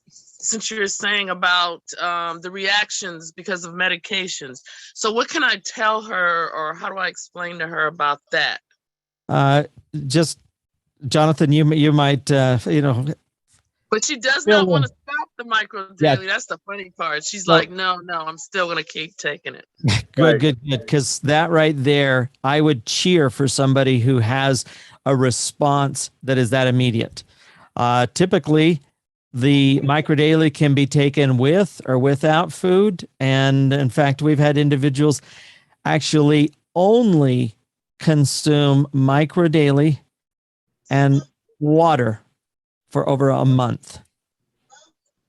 since you're saying about the reactions because of medications, so what can I tell her, or how do I explain to her about that? Just, Jonathan, you might, But she does not want to stop the MicroDaily. Yeah. That's the funny part. She's like, no, I'm still going to keep taking it. Good. Because that right there, I would cheer for somebody who has a response that is that immediate. Typically, the MicroDaily can be taken with or without food. And in fact, we've had individuals actually only consume MicroDaily and water for over a month.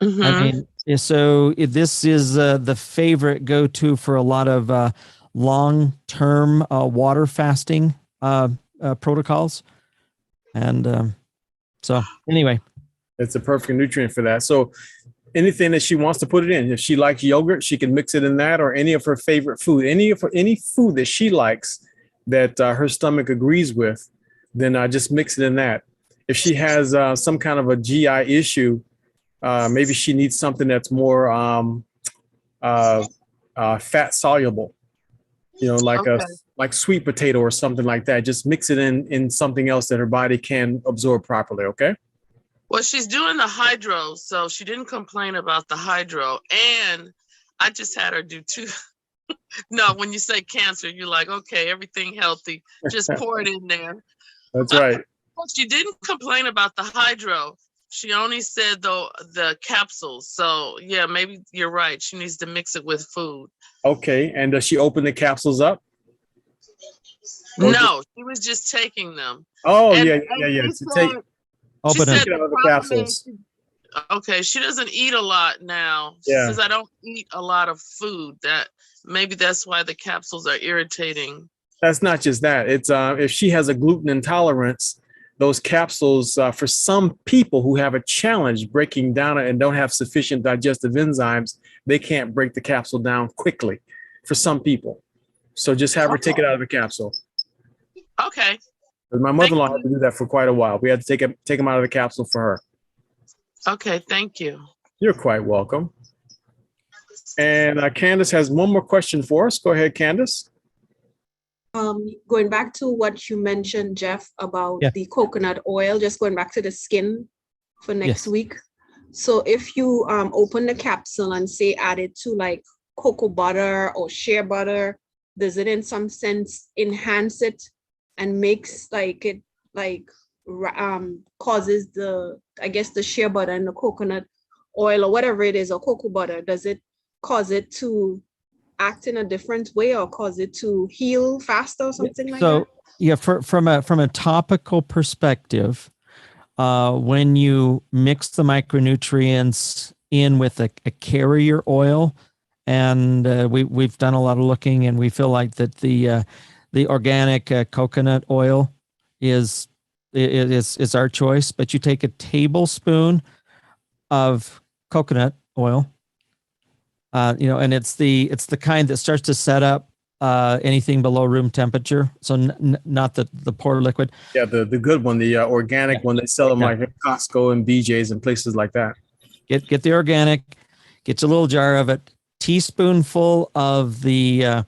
Mm-hmm. I mean, so this is the favorite go-to for a lot of long-term water fasting protocols. And so anyway. It's a perfect nutrient for that. So anything that she wants to put it in, if she likes yogurt, she can mix it in that, or any of her favorite food, any food that she likes that her stomach agrees with, then just mix it in that. If she has some kind of a GI issue, maybe she needs something that's more fat soluble, like sweet potato or something like that. Just mix it in something else that her body can absorb properly. Okay. Well, she's doing the hydro, so she didn't complain about the hydro. And I just had her do two. No, when you say cancer, you're like, okay, everything healthy. Just pour it in there. That's right. She didn't complain about the hydro. She only said, though, the capsules. So, yeah, maybe you're right. She needs to mix it with food. Okay. And does she open the capsules up? No, she was just taking them. Oh, and, yeah. Open it. The capsules. Okay, she doesn't eat a lot now. She says, I don't eat a lot of food. Maybe that's why the capsules are irritating. That's not just that. It's if she has a gluten intolerance, those capsules, for some people who have a challenge breaking down and don't have sufficient digestive enzymes, they can't break the capsule down quickly for some people. So just have her take it out of the capsule. Okay. My mother-in-law had to do that for quite a while. We had to take them out of the capsule for her. Okay. Thank you. You're quite welcome. And Candace has one more question for us. Go ahead, Candace. Going back to what you mentioned, Jeff, about Yeah. the coconut oil, just going back to the skin for next Yes. week. So if you open the capsule and say add it to like cocoa butter or shea butter, does it in some sense enhance it and makes like it like causes the, I guess, the shea butter and the coconut oil or whatever it is, or cocoa butter, does it cause it to act in a different way or cause it to heal faster or something like that? So yeah, from a topical perspective, when you mix the micronutrients in with a carrier oil, and we've done a lot of looking, and we feel like that the organic coconut oil is our choice. But you take a tablespoon of coconut oil, and it's the kind that starts to set up anything below room temperature. So not the poor liquid. Yeah, the good one, the organic one. They sell them like at Costco and BJ's and places like that. Get the organic. Get a little jar of it. Teaspoonful of the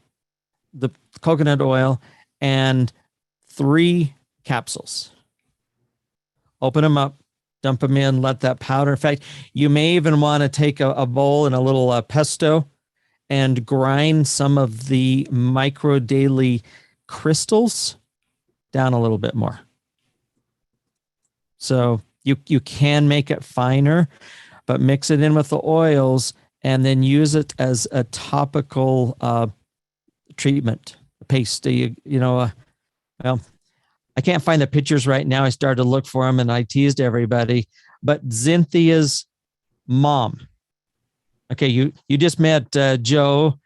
coconut oil and 3 capsules. Open them up, dump them in, let that powder. In fact, you may even want to take a bowl and a little pesto and grind some of the MicroDaily crystals down a little bit more. So you can make it finer, but mix it in with the oils and then use it as a topical treatment paste. Well, I can't find the pictures right now. I started to look for them and I teased everybody, but Cynthia's mom. Okay, you just met Joe,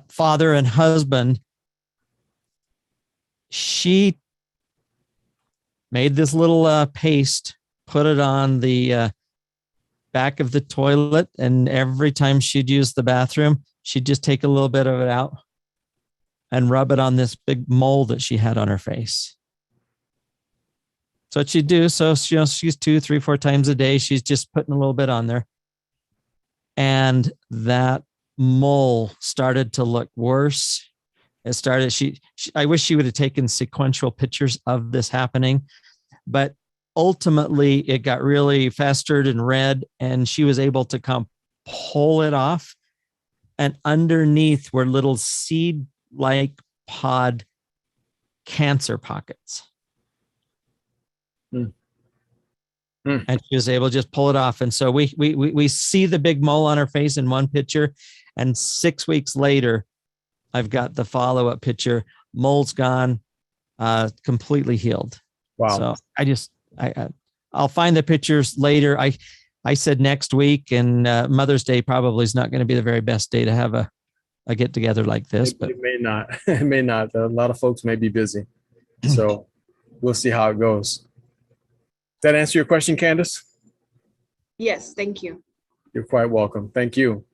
father and husband. She made this little paste, put it on the back of the toilet, and every time she'd use the bathroom, she'd just take a little bit of it out and rub it on this big mole that she had on her face. So what she'd do, so she's 2, 3, 4 times a day, she's just putting a little bit on there. And that mole started to look worse. It started, I wish she would have taken sequential pictures of this happening, but ultimately it got really festered and red, and she was able to pull it off. And underneath were little seed-like pod cancer pockets. And she was able to just pull it off. And so we see the big mole on her face in one picture, and 6 weeks later, I've got the follow-up picture. Mole's gone, completely healed. Wow. So I'll find the pictures later. I said next week, and Mother's Day probably is not going to be the very best day to have a get together like this. But it may not. It may not. A lot of folks may be busy. So we'll see how it goes. That answer your question, Candace? Yes, thank you. You're quite welcome. Thank you.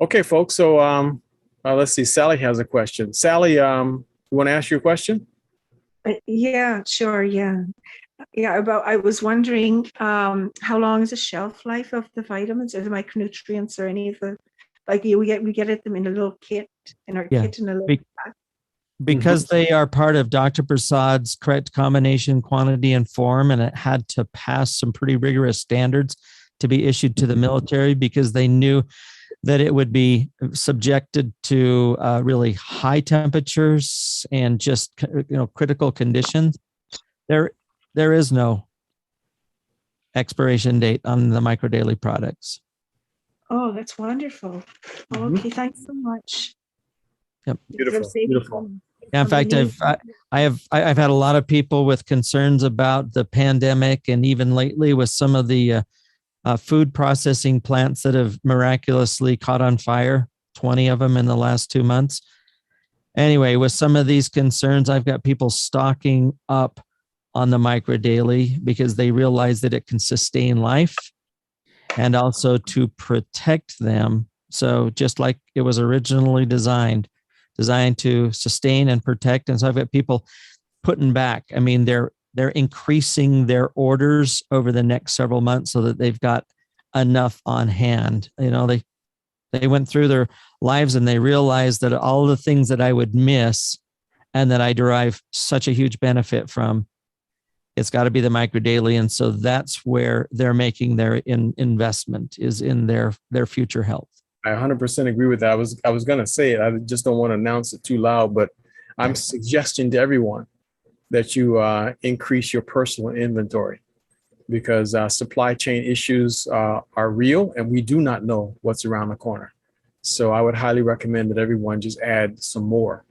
Okay, folks. So let's see. Sally has a question. Sally, you want to ask your question? Yeah, sure. Yeah. I was wondering how long is the shelf life of the vitamins or the micronutrients or any of the, like we get them in a little kit in our kit in a little pack. Because they are part of Dr. Prasad's correct combination, quantity, and form, and it had to pass some pretty rigorous standards to be issued to the military because they knew that it would be subjected to really high temperatures and just critical conditions. There is no expiration date on the MicroDaily products. Oh, that's wonderful. Okay, thanks so much. Yep. Beautiful. Yeah, in fact, I've had a lot of people with concerns about the pandemic, and even lately with some of the food processing plants that have miraculously caught on fire, 20 of them in the last 2 months. Anyway, with some of these concerns, I've got people stocking up on the MicroDaily because they realize that it can sustain life and also to protect them So just like it was originally designed to sustain and protect. And so I've got people putting back. I mean, they're increasing their orders over the next several months so that they've got enough on hand. You know, they went through their lives and they realized that all the things that I would miss and that I derive such a huge benefit from, it's got to be the micro daily. And so that's where they're making their investment, is in their future health. I 100% agree with that. I was going to say it. I just don't want to announce it too loud, but I'm suggesting to everyone that you increase your personal inventory, because supply chain issues are real and we do not know what's around the corner. So I would highly recommend that everyone just add some more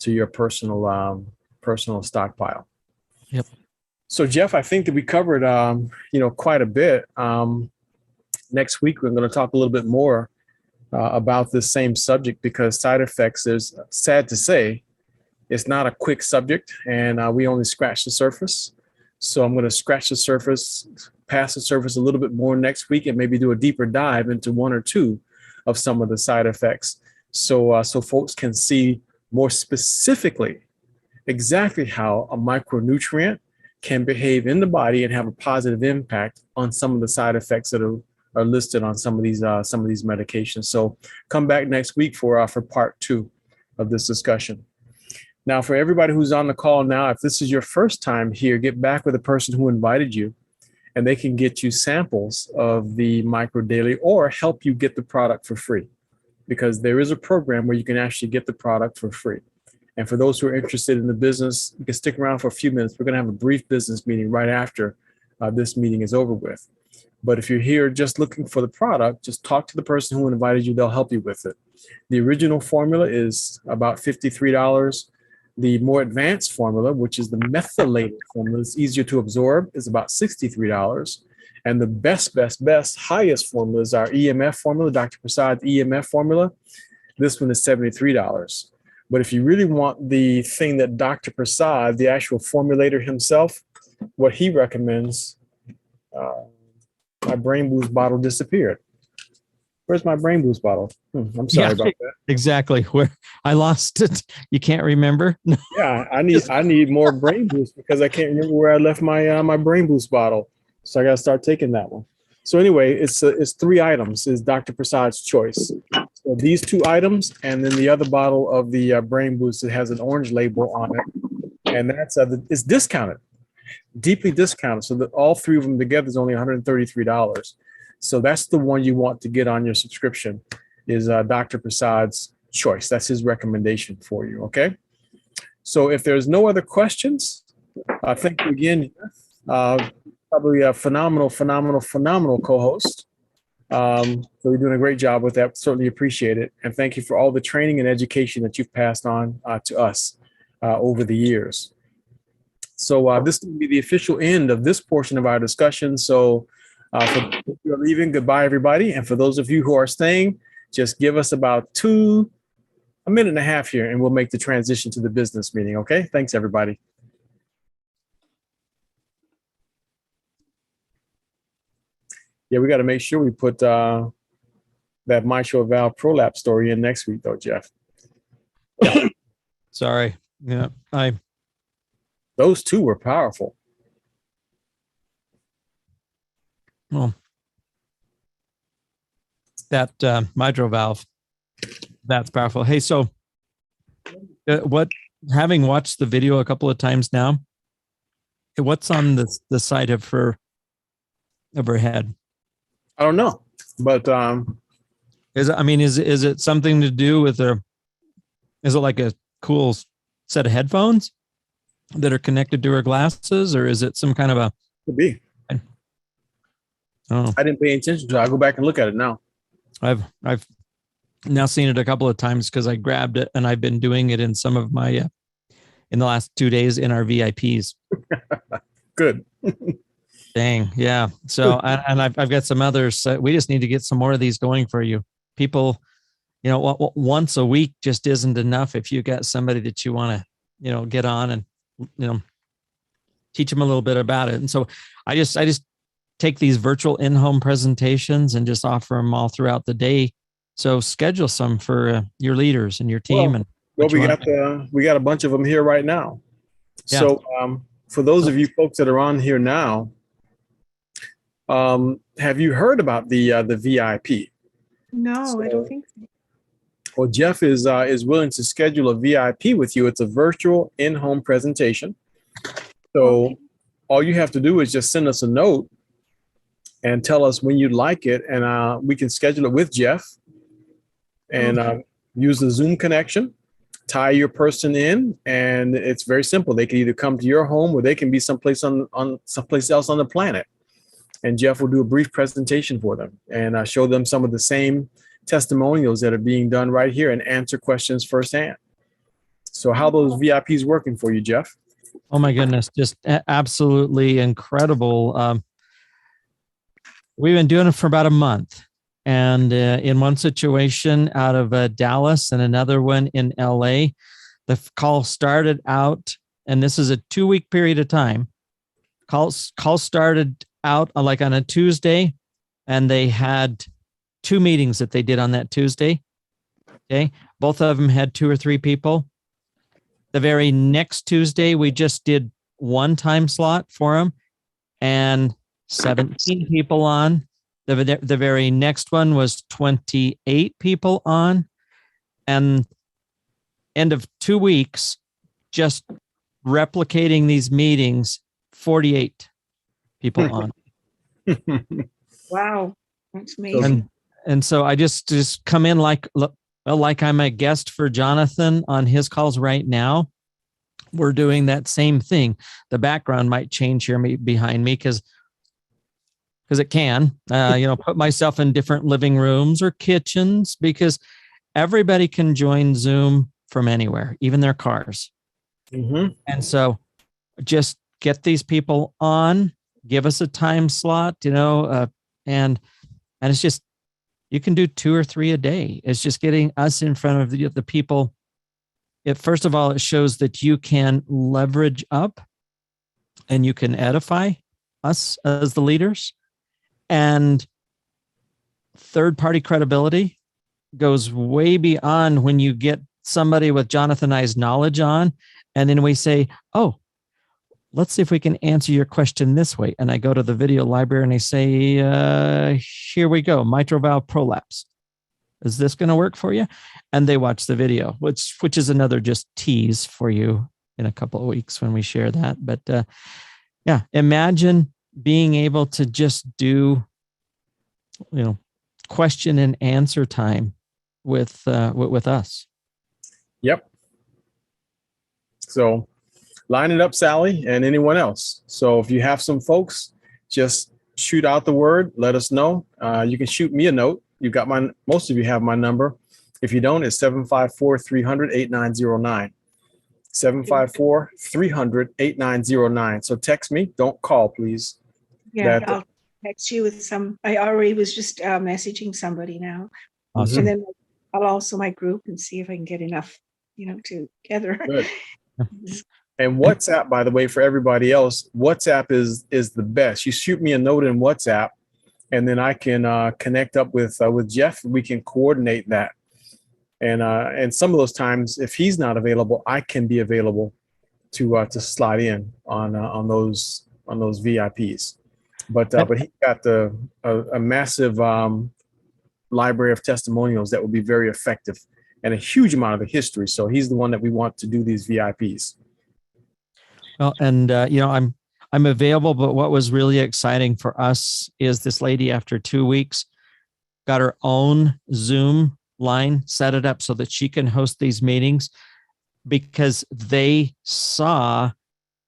to your personal stockpile. Yep. So Jeff, I think that we covered quite a bit. Next week we're going to talk a little bit more about this same subject, because side effects is, sad to say, it's not a quick subject, and we only scratched the surface. So I'm going to scratch the surface, pass the surface a little bit more next week, and maybe do a deeper dive into one or two of some of the side effects, so folks can see more specifically exactly how a micronutrient can behave in the body and have a positive impact on some of the side effects that are listed on some of these medications. So come back next week for part 2 of this discussion. Now, for everybody who's on the call now, if this is your first time here, get back with the person who invited you, and they can get you samples of the Micro Daily or help you get the product for free, because there is a program where you can actually get the product for free. And for those who are interested in the business, you can stick around for a few minutes. We're going to have a brief business meeting right after this meeting is over with. But if you're here just looking for the product, just talk to the person who invited you. They'll help you with it. The original formula is about $53. The more advanced formula, which is the methylated formula, it's easier to absorb, is about $63. And the best, highest formula is our EMF formula, Dr. Prasad's EMF formula. This one is $73. But if you really want the thing that Dr. Prasad, the actual formulator himself, what he recommends, my Brain Boost bottle disappeared. Where's my Brain Boost bottle? I'm sorry about that. Exactly. Where I lost it. You can't remember? Yeah, I need more Brain Boost, because I can't remember where I left my Brain Boost bottle. So I got to start taking that one. So anyway, it's 3 items. Is Dr. Prasad's choice. So these 2 items, and then the other bottle of the Brain Boost that has an orange label on it, and that's it's discounted, deeply discounted. So that all 3 of them together is only $133. So that's the one you want to get on your subscription, is Dr. Prasad's choice. That's his recommendation for you, okay? So if there's no other questions, thank you again. Probably a phenomenal co-host. So you're doing a great job with that. Certainly appreciate it. And thank you for all the training and education that you've passed on to us over the years. So this will be the official end of this portion of our discussion. So for those who are leaving, goodbye, everybody. And for those of you who are staying, just give us about a minute and a half here, and we'll make the transition to the business meeting. Okay. Thanks, everybody. Yeah, we got to make sure we put that mitral valve prolapse story in next week, though, Jeff. Sorry. Yeah, those 2 were powerful. Well, that mitral valve, that's powerful. Hey, so having watched the video a couple of times now, what's on the side of her head? I don't know, but is it something to do with is it like a cool set of headphones that are connected to her glasses, or is it some kind of a? Could be. Oh, I didn't pay attention to it. I'll go back and look at it now. I've now seen it a couple of times because I grabbed it, and I've been doing it in some of my in the last 2 days in our VIPs. Good. Dang, yeah. So and I've got some others. We just need to get some more of these going for you. People, once a week just isn't enough. If you got somebody that you want to, get on and teach them a little bit about it. And so I just take these virtual in-home presentations and just offer them all throughout the day So schedule some for your leaders and your team. Well, and Well, what you we got a bunch of them here right now. Yeah. So for those of you folks that are on here now, have you heard about the VIP? No, I don't think so. Well, Jeff is willing to schedule a VIP with you. It's a virtual in-home presentation. So Okay. all you have to do is just send us a note and tell us when you'd like it, and we can schedule it with Jeff and use the Zoom connection, tie your person in, and it's very simple. They can either come to your home or they can be someplace someplace else on the planet. And Jeff will do a brief presentation for them and show them some of the same testimonials that are being done right here and answer questions firsthand. So how are those VIPs working for you, Jeff? Oh my goodness, just absolutely incredible. We've been doing it for about a month. And in one situation out of Dallas and another one in LA, the call started out, and this is a 2-week period of time. Call started out like on a Tuesday, and they had 2 meetings that they did on that Tuesday. Okay. Both of them had 2 or 3 people. The very next Tuesday, we just did 1 time slot for them and 17 people on. The very next one was 28 people on, and end of 2 weeks, just replicating these meetings, 48 people on. Wow, that's amazing. And so I just come in like I'm a guest for Jonathan on his calls right now. We're doing that same thing. The background might change here behind me because it can, put myself in different living rooms or kitchens, because everybody can join Zoom from anywhere, even their cars. Mm-hmm. And so just get these people on, give us a time slot, and it's just, you can do 2 or 3 a day. It's just getting us in front of the people. First of all, it shows that you can leverage up and you can edify us as the leaders. And third-party credibility goes way beyond when you get somebody with Jonathan and I's knowledge on, and then we say, oh, let's see if we can answer your question this way. And I go to the video library and I say, here we go, mitral valve prolapse. Is this going to work for you? And they watch the video, which is another just tease for you in a couple of weeks when we share that. But imagine being able to just do, question and answer time with us. Yep. So line it up, Sally, and anyone else. So if you have some folks, just shoot out the word. Let us know. You can shoot me a note. Most of you have my number. If you don't, it's 754-300-8909. 754-300-8909. So text me. Don't call, please. Yeah, I'll text you with some. I already was just messaging somebody now. Awesome. And then I'll also my group and see if I can get enough, together. Good. And WhatsApp, by the way, for everybody else, WhatsApp is the best. You shoot me a note in WhatsApp, and then I can connect up with Jeff. We can coordinate that. And some of those times, if he's not available, I can be available to slide in on those VIPs. But he got a massive library of testimonials that will be very effective, and a huge amount of the history. So he's the one that we want to do these VIPs. Well, and I'm available, but what was really exciting for us is this lady, after 2 weeks, got her own Zoom line, set it up so that she can host these meetings, because they saw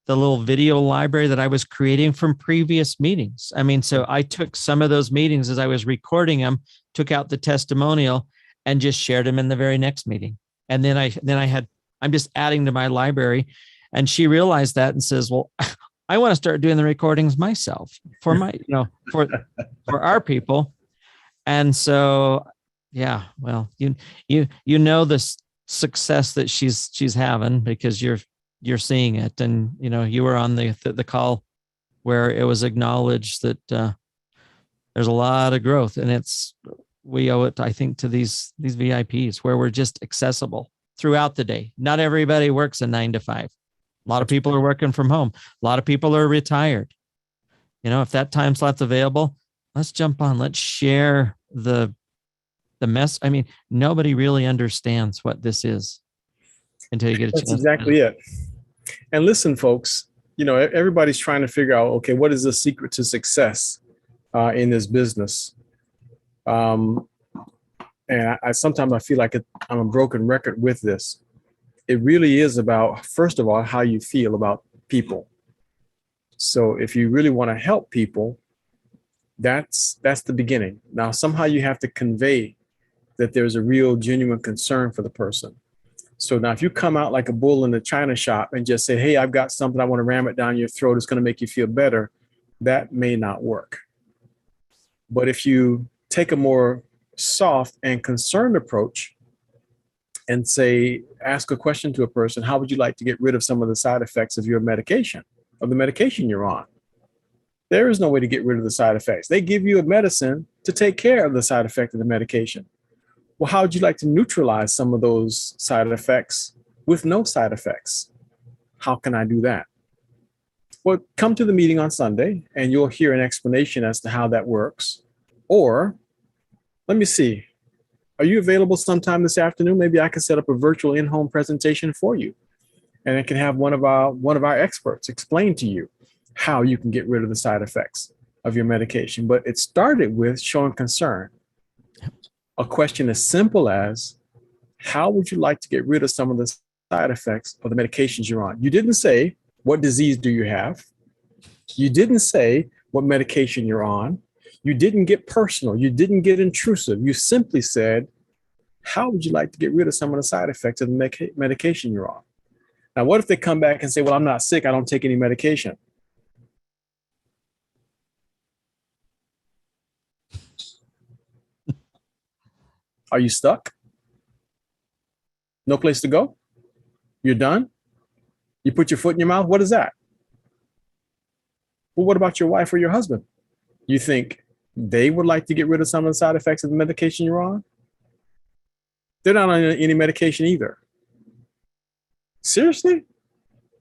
the little video library that I was creating from previous meetings. I mean, so I took some of those meetings as I was recording them, took out the testimonial, and just shared them in the very next meeting. And then I'm just adding to my library. And she realized that and says, well, I want to start doing the recordings myself for my, for our people. And so, yeah, well, you the success that she's having, because you're seeing it. And, you were on the call where it was acknowledged that there's a lot of growth, and it's we owe it, I think, to these VIPs, where we're just accessible throughout the day. Not everybody works a 9 to 5. A lot of people are working from home. A lot of people are retired. You know, if that time slot's available, let's jump on. Let's share the mess. I mean, nobody really understands what this is until you get a chance. That's exactly it. And listen, folks, you know, everybody's trying to figure out, okay, what is the secret to success in this business? And I sometimes I feel like I'm a broken record with this. It really is about, first of all, how you feel about people. So if you really want to help people, that's the beginning. Now, somehow you have to convey that there's a real genuine concern for the person. So now if you come out like a bull in the china shop and just say, hey, I've got something, I want to ram it down your throat, it's going to make you feel better, that may not work. But if you take a more soft and concerned approach and say, ask a question to a person, how would you like to get rid of some of the side effects of your medication, of the medication you're on? There is no way to get rid of the side effects. They give you a medicine to take care of the side effect of the medication. Well, how would you like to neutralize some of those side effects with no side effects? How can I do that? Well, come to the meeting on Sunday and you'll hear an explanation as to how that works. Or let me see, are you available sometime this afternoon? Maybe I can set up a virtual in-home presentation for you. And I can have one of our experts explain to you how you can get rid of the side effects of your medication. But it started with showing concern. A question as simple as, how would you like to get rid of some of the side effects of the medications you're on? You didn't say, what disease do you have? You didn't say what medication you're on. You didn't get personal. You didn't get intrusive. You simply said, how would you like to get rid of some of the side effects of the medication you're on? Now, what if they come back and say, well, I'm not sick, I don't take any medication? Are you stuck? No place to go? You're done? You put your foot in your mouth? What is that? Well, what about your wife or your husband? You think they would like to get rid of some of the side effects of the medication you're on? They're not on any medication either. Seriously?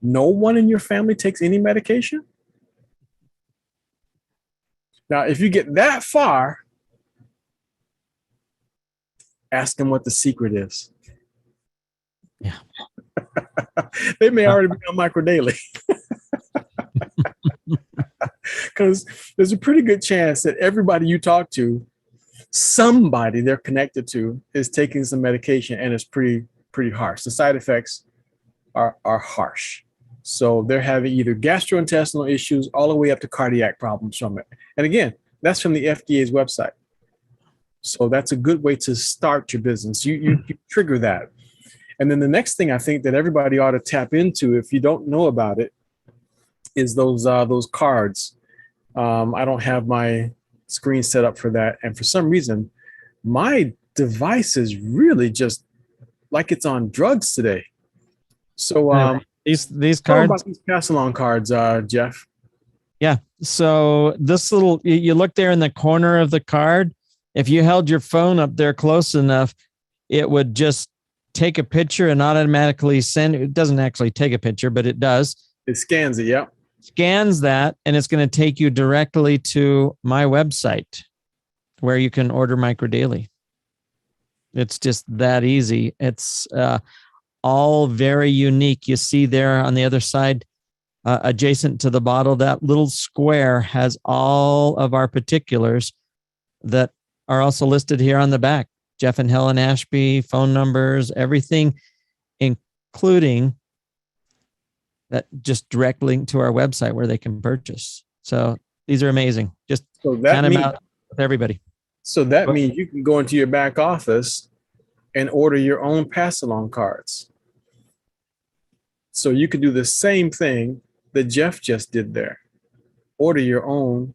No one in your family takes any medication? Now, if you get that far, ask them what the secret is. Yeah. They may already be on Micro Daily. Because there's a pretty good chance that everybody you talk to, somebody they're connected to is taking some medication, and it's pretty harsh. The side effects are harsh. So they're having either gastrointestinal issues all the way up to cardiac problems from it. And again, that's from the FDA's website. So that's a good way to start your business. You trigger that. And then the next thing I think that everybody ought to tap into, if you don't know about it, is those cards. I don't have my screen set up for that. And for some reason, my device is really just like it's on drugs today. So these tell me cards, about these pass along cards, Jeff. yeah. So this little, you look there in the corner of the card. If you held your phone up there close enough, it would just take a picture and automatically send. It doesn't actually take a picture, but it does. It scans it. Yeah. Scans that, and it's going to take you directly to my website where you can order Micro Daily. It's just that easy. It's all very unique. You see there on the other side, adjacent to the bottle, that little square has all of our particulars that are also listed here on the back. Jeff and Helen Ashby, phone numbers, everything, including that just direct link to our website where they can purchase. So these are amazing. Just so that hand them means, out with everybody. So that means you can go into your back office and order your own pass-along cards. So you could do the same thing that Jeff just did there. Order your own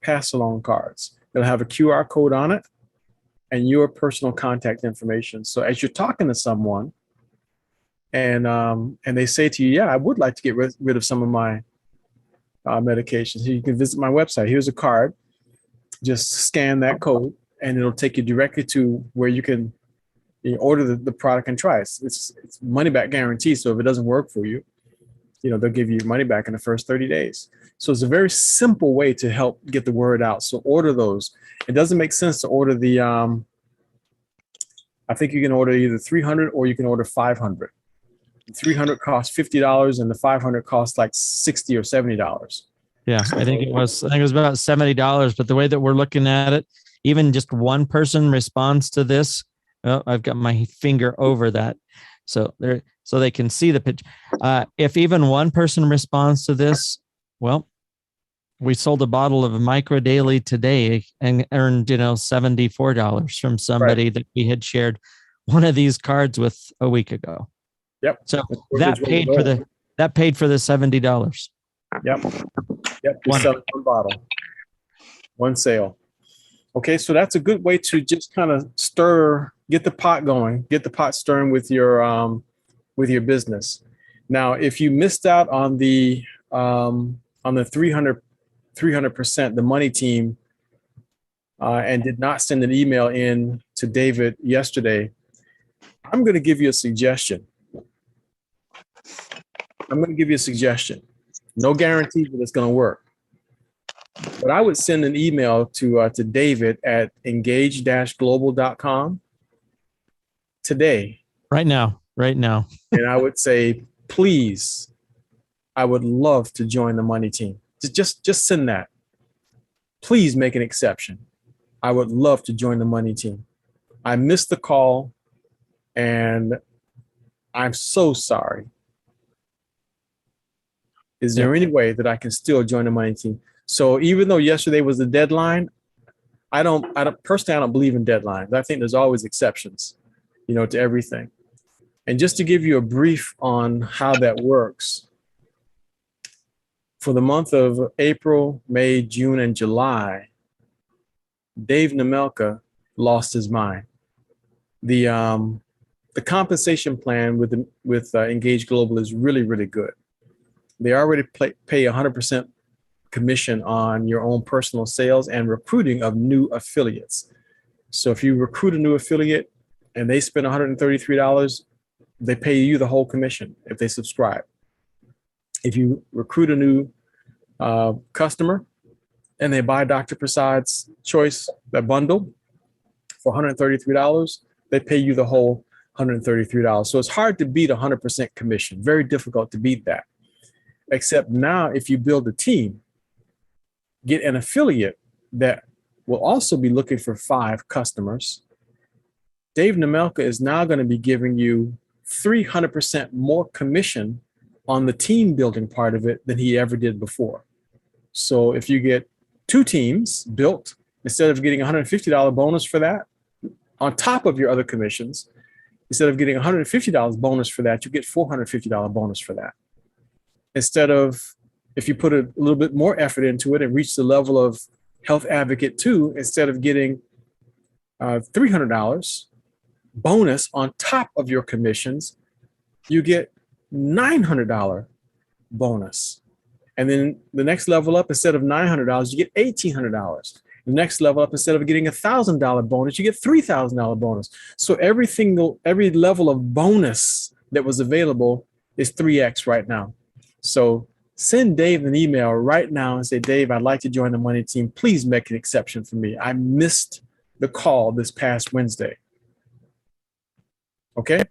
pass-along cards. It'll have a QR code on it and your personal contact information. So as you're talking to someone and they say to you, yeah, I would like to get rid of some of my medications. You can visit my website. Here's a card. Just scan that code and it'll take you directly to where you can order the product and try it. It's money back guarantee. So if it doesn't work for you, they'll give you your money back in the first 30 days. So it's a very simple way to help get the word out. So order those. It doesn't make sense to order the, I think you can order either 300 or you can order 500. The 300 costs $50 and the 500 costs like $60 or $70. Yeah, I think it was about $70. But the way that we're looking at it, even just one person responds to this. Oh, I've got my finger over that, so they can see the pitch. If even one person responds to this, well, we sold a bottle of Micro Daily today and earned $74 from somebody that we had shared one of these cards with a week ago. Yep. So that paid for the $70. Yep. We sell one bottle, one sale. Okay, so that's a good way to just kind of get the pot going, get the pot stirring with your business. Now, if you missed out on the 300%, the money team, and did not send an email in to David yesterday, I'm going to give you a suggestion. No guarantee that it's going to work. But I would send an email to David at engage-global.com today. Right now. And I would say, please, I would love to join the money team. Just send that. Please make an exception. I would love to join the money team. I missed the call and I'm so sorry. Is there any way that I can still join the money team? So even though yesterday was the deadline, I don't believe in deadlines. I think there's always exceptions, to everything. And just to give you a brief on how that works, for the month of April, May, June, and July, Dave Nemelka lost his mind. The compensation plan with Engage Global is really, really good. They already pay 100% commission on your own personal sales and recruiting of new affiliates. So if you recruit a new affiliate and they spend $133, they pay you the whole commission if they subscribe. If you recruit a new customer and they buy Dr. Prasad's Choice, that bundle, for $133, they pay you the whole $133. So it's hard to beat 100% commission. Very difficult to beat that. Except now, if you build a team, get an affiliate that will also be looking for 5 customers, Dave Nemelka is now going to be giving you 300% more commission on the team building part of it than he ever did before. So if you get 2 teams built, instead of getting $150 bonus for that, on top of your other commissions, instead of getting $150 bonus for that, you get $450 bonus for that. Instead of, if you put a little bit more effort into it and reach the level of Health Advocate 2, instead of getting $300 bonus on top of your commissions, you get $900 bonus. And then the next level up, instead of $900, you get $1,800. The next level up, instead of getting $1,000 bonus, you get $3,000 bonus. So every level of bonus that was available is 3x right now. So send Dave an email right now and say, Dave, I'd like to join the money team. Please make an exception for me. I missed the call this past Wednesday. Okay,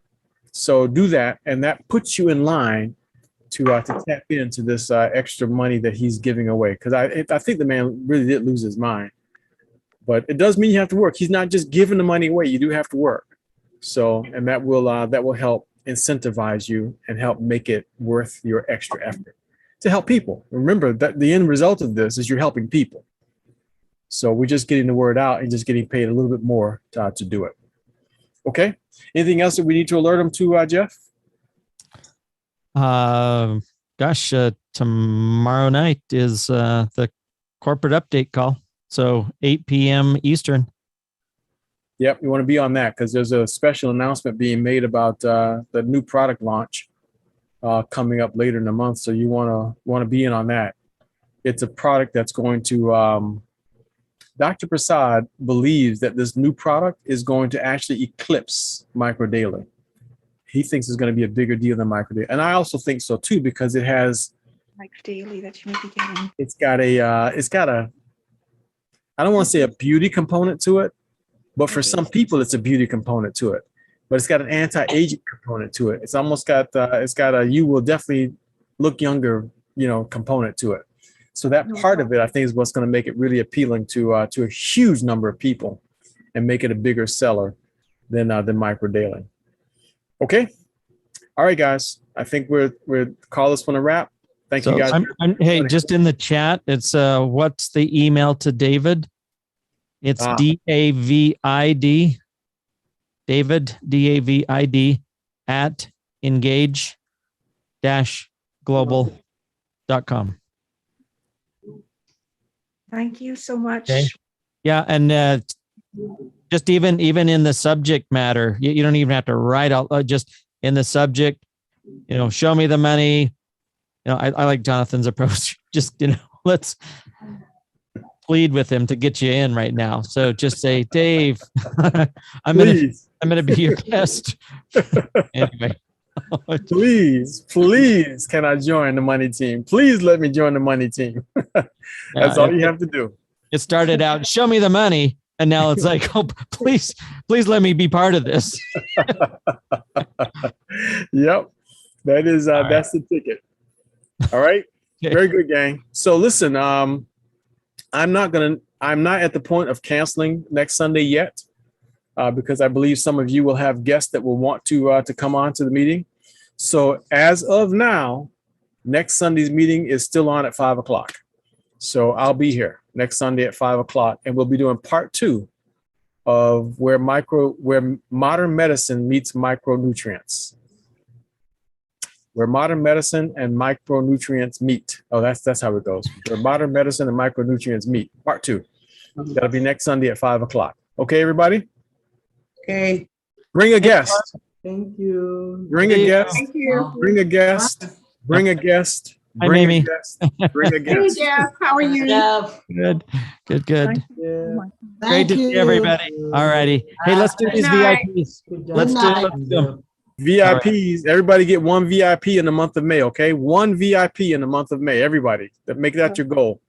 so do that, and that puts you in line to tap into this extra money that he's giving away. Because I think the man really did lose his mind. But it does mean you have to work. He's not just giving the money away. You do have to work. So, and that will help incentivize you and help make it worth your extra effort to help people. Remember that the end result of this is you're helping people. So we're just getting the word out and just getting paid a little bit more to do it. Okay. Anything else that we need to alert them to, Jeff? Tomorrow night is the corporate update call. So 8 p.m. Eastern. Yep, you want to be on that because there's a special announcement being made about the new product launch coming up later in the month. So you want to be in on that. It's a product that's going to Dr. Prasad believes that this new product is going to actually eclipse MicroDaily. He thinks it's going to be a bigger deal than MicroDaily. And I also think so too, because it has, MicroDaily that you may be getting. it's got a, I don't want to say a beauty component to it, but for some people it's a beauty component to it. But it's got an anti-aging component to it. It's almost got, it's got a, you will definitely look younger, component to it. So that part of it, I think, is what's going to make it really appealing to a huge number of people and make it a bigger seller than MicroDaily. Okay. All right, guys. I think we're call this one a wrap. Thank you, guys. Hey, just in the chat, it's what's the email to David? It's DAVID, David, DAVID at engage-global.com. Thank you so much. Okay. Yeah, and just even in the subject matter, you don't even have to write out. Just in the subject, show me the money. I like Jonathan's approach. Just let's plead with him to get you in right now. So just say, Dave, I'm gonna be your guest. Anyway. Please, can I join the money team? Please let me join the money team. That's all you have to do. It started out, show me the money. And now it's like, oh, please let me be part of this. Yep. That is, that's the ticket. All right. Okay. Very good, gang. So listen, I'm not at the point of canceling next Sunday yet, because I believe some of you will have guests that will want to come on to the meeting. So as of now, next Sunday's meeting is still on at 5 o'clock. So I'll be here next Sunday at 5 o'clock, and we'll be doing part 2 of where modern medicine meets micronutrients. Where modern medicine and micronutrients meet. Oh, that's how it goes. Where modern medicine and micronutrients meet. Part 2. That'll be next Sunday at 5 o'clock. Okay, everybody? Okay. Bring a guest. Thank you. Bring a guest. Thank you. Bring a guest. Bring a guest. Hi, Bring a Mimi. guest. Bring a Hey, guest. Jeff, how are you? Good. Thank Yeah. you. Great to see everybody. All righty. Hey, let's do these Good night. VIPs. Good job. Let's do them. VIPs. Everybody get one VIP in the month of May, okay? One VIP in the month of May. Everybody. Make that your goal.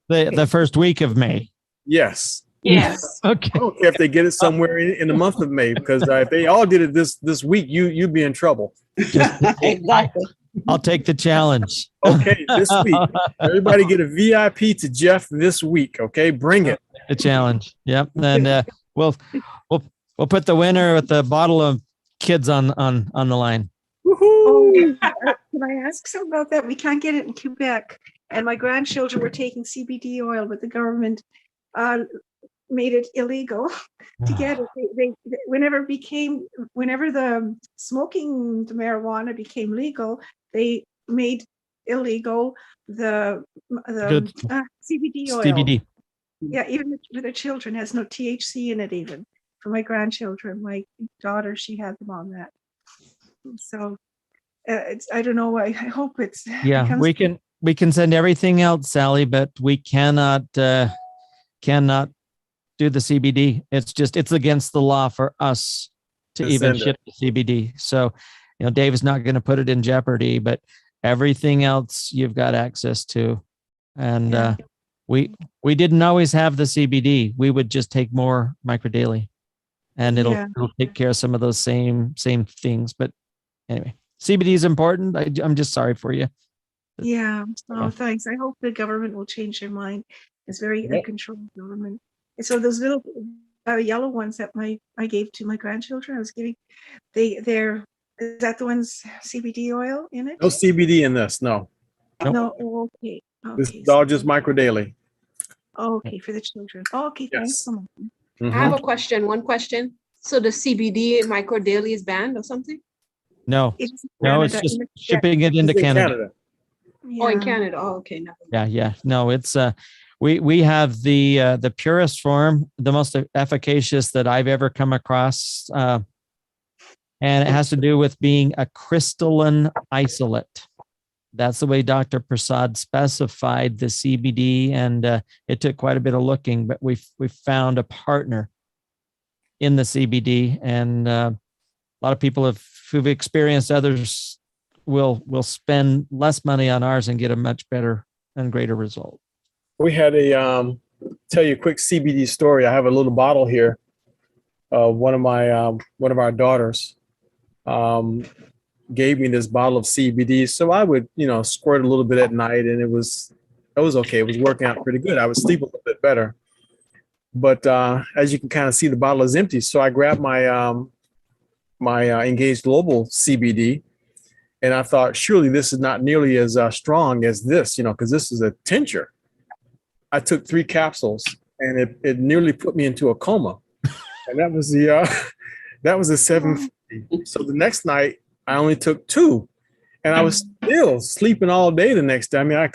The first week of May. Yes. Yes. Okay. I don't care if they get it somewhere in the month of May, because if they all did it this week, you'd be in trouble. Exactly. I'll take the challenge. Okay, this week. Everybody get a VIP to Jeff this week, okay? Bring it. The challenge. Yep. And we'll put the winner with the bottle of kids on the line. Oh, can I ask something about that? We can't get it in Quebec, and my grandchildren were taking CBD oil, but the government made it illegal to get it. They whenever the smoking the marijuana became legal, they made illegal the CBD oil. CBD. Yeah, even with the children, has no THC in it. Even for my grandchildren, my daughter, she had them on that. So I don't know. I hope it's We can send everything else, Sally, but we cannot do the CBD. It's against the law for us to even ship the CBD. So, Dave is not going to put it in jeopardy, but everything else you've got access to. And we didn't always have the CBD. We would just take more MicroDaily, and it'll take care of some of those same things. But anyway, CBD is important. I'm just sorry for you. Yeah. Oh, thanks. I hope the government will change their mind. It's very uncontrolled government. And so those little yellow ones that I gave to my grandchildren, I was giving, they're is that the ones CBD oil in it? No CBD in this, no. No. Oh, okay. This is all just MicroDaily. Oh, okay, for the children. Oh, okay, thanks so much. Mhm. I have a question. One question. So the CBD MicroDaily is banned or something? No, It's it's just shipping it into It's in Canada. Oh, in Canada. Oh, okay. No. Yeah. No, it's we have the purest form, the most efficacious that I've ever come across, and it has to do with being a crystalline isolate. That's the way Dr. Prasad specified the CBD, and it took quite a bit of looking, but we found a partner in the CBD, and a lot of people who've experienced others will spend less money on ours and get a much better and greater result. We had tell you a quick CBD story. I have a little bottle here. One of our daughters gave me this bottle of CBD. So I would, squirt a little bit at night, and it was okay. It was working out pretty good. I would sleep a little bit better. But as you can kind of see, the bottle is empty. So I grabbed my my Engage Global CBD, and I thought, surely this is not nearly as strong as this, because this is a tincture. I took 3 capsules, and it nearly put me into a coma. And that was the 750. So the next night I only took 2, and I was still sleeping all day the next day. I mean, I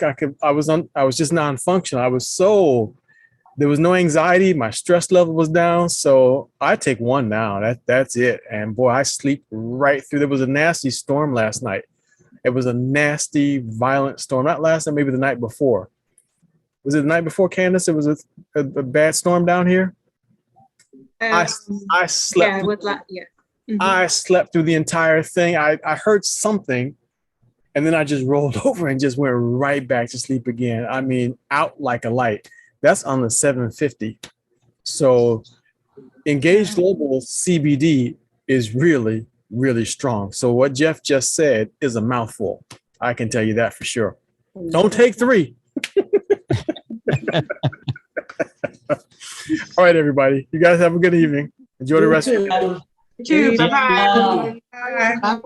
was just non-functional. There was no anxiety. My stress level was down. So I take 1 now. That's it. And boy, I sleep right through. There was a nasty storm last night. It was a nasty, violent storm. Not last night, maybe the night before. Was it the night before, Candace? It was a bad storm down here. I slept. Mm-hmm. I slept through the entire thing. I heard something, and then I just rolled over and just went right back to sleep again. I mean, out like a light. That's on the 750. So Engage Global CBD is really, really strong. So what Jeff just said is a mouthful. I can tell you that for sure. Don't take 3. All right, everybody. You guys have a good evening. Enjoy the rest of your day. Bye-bye. Bye.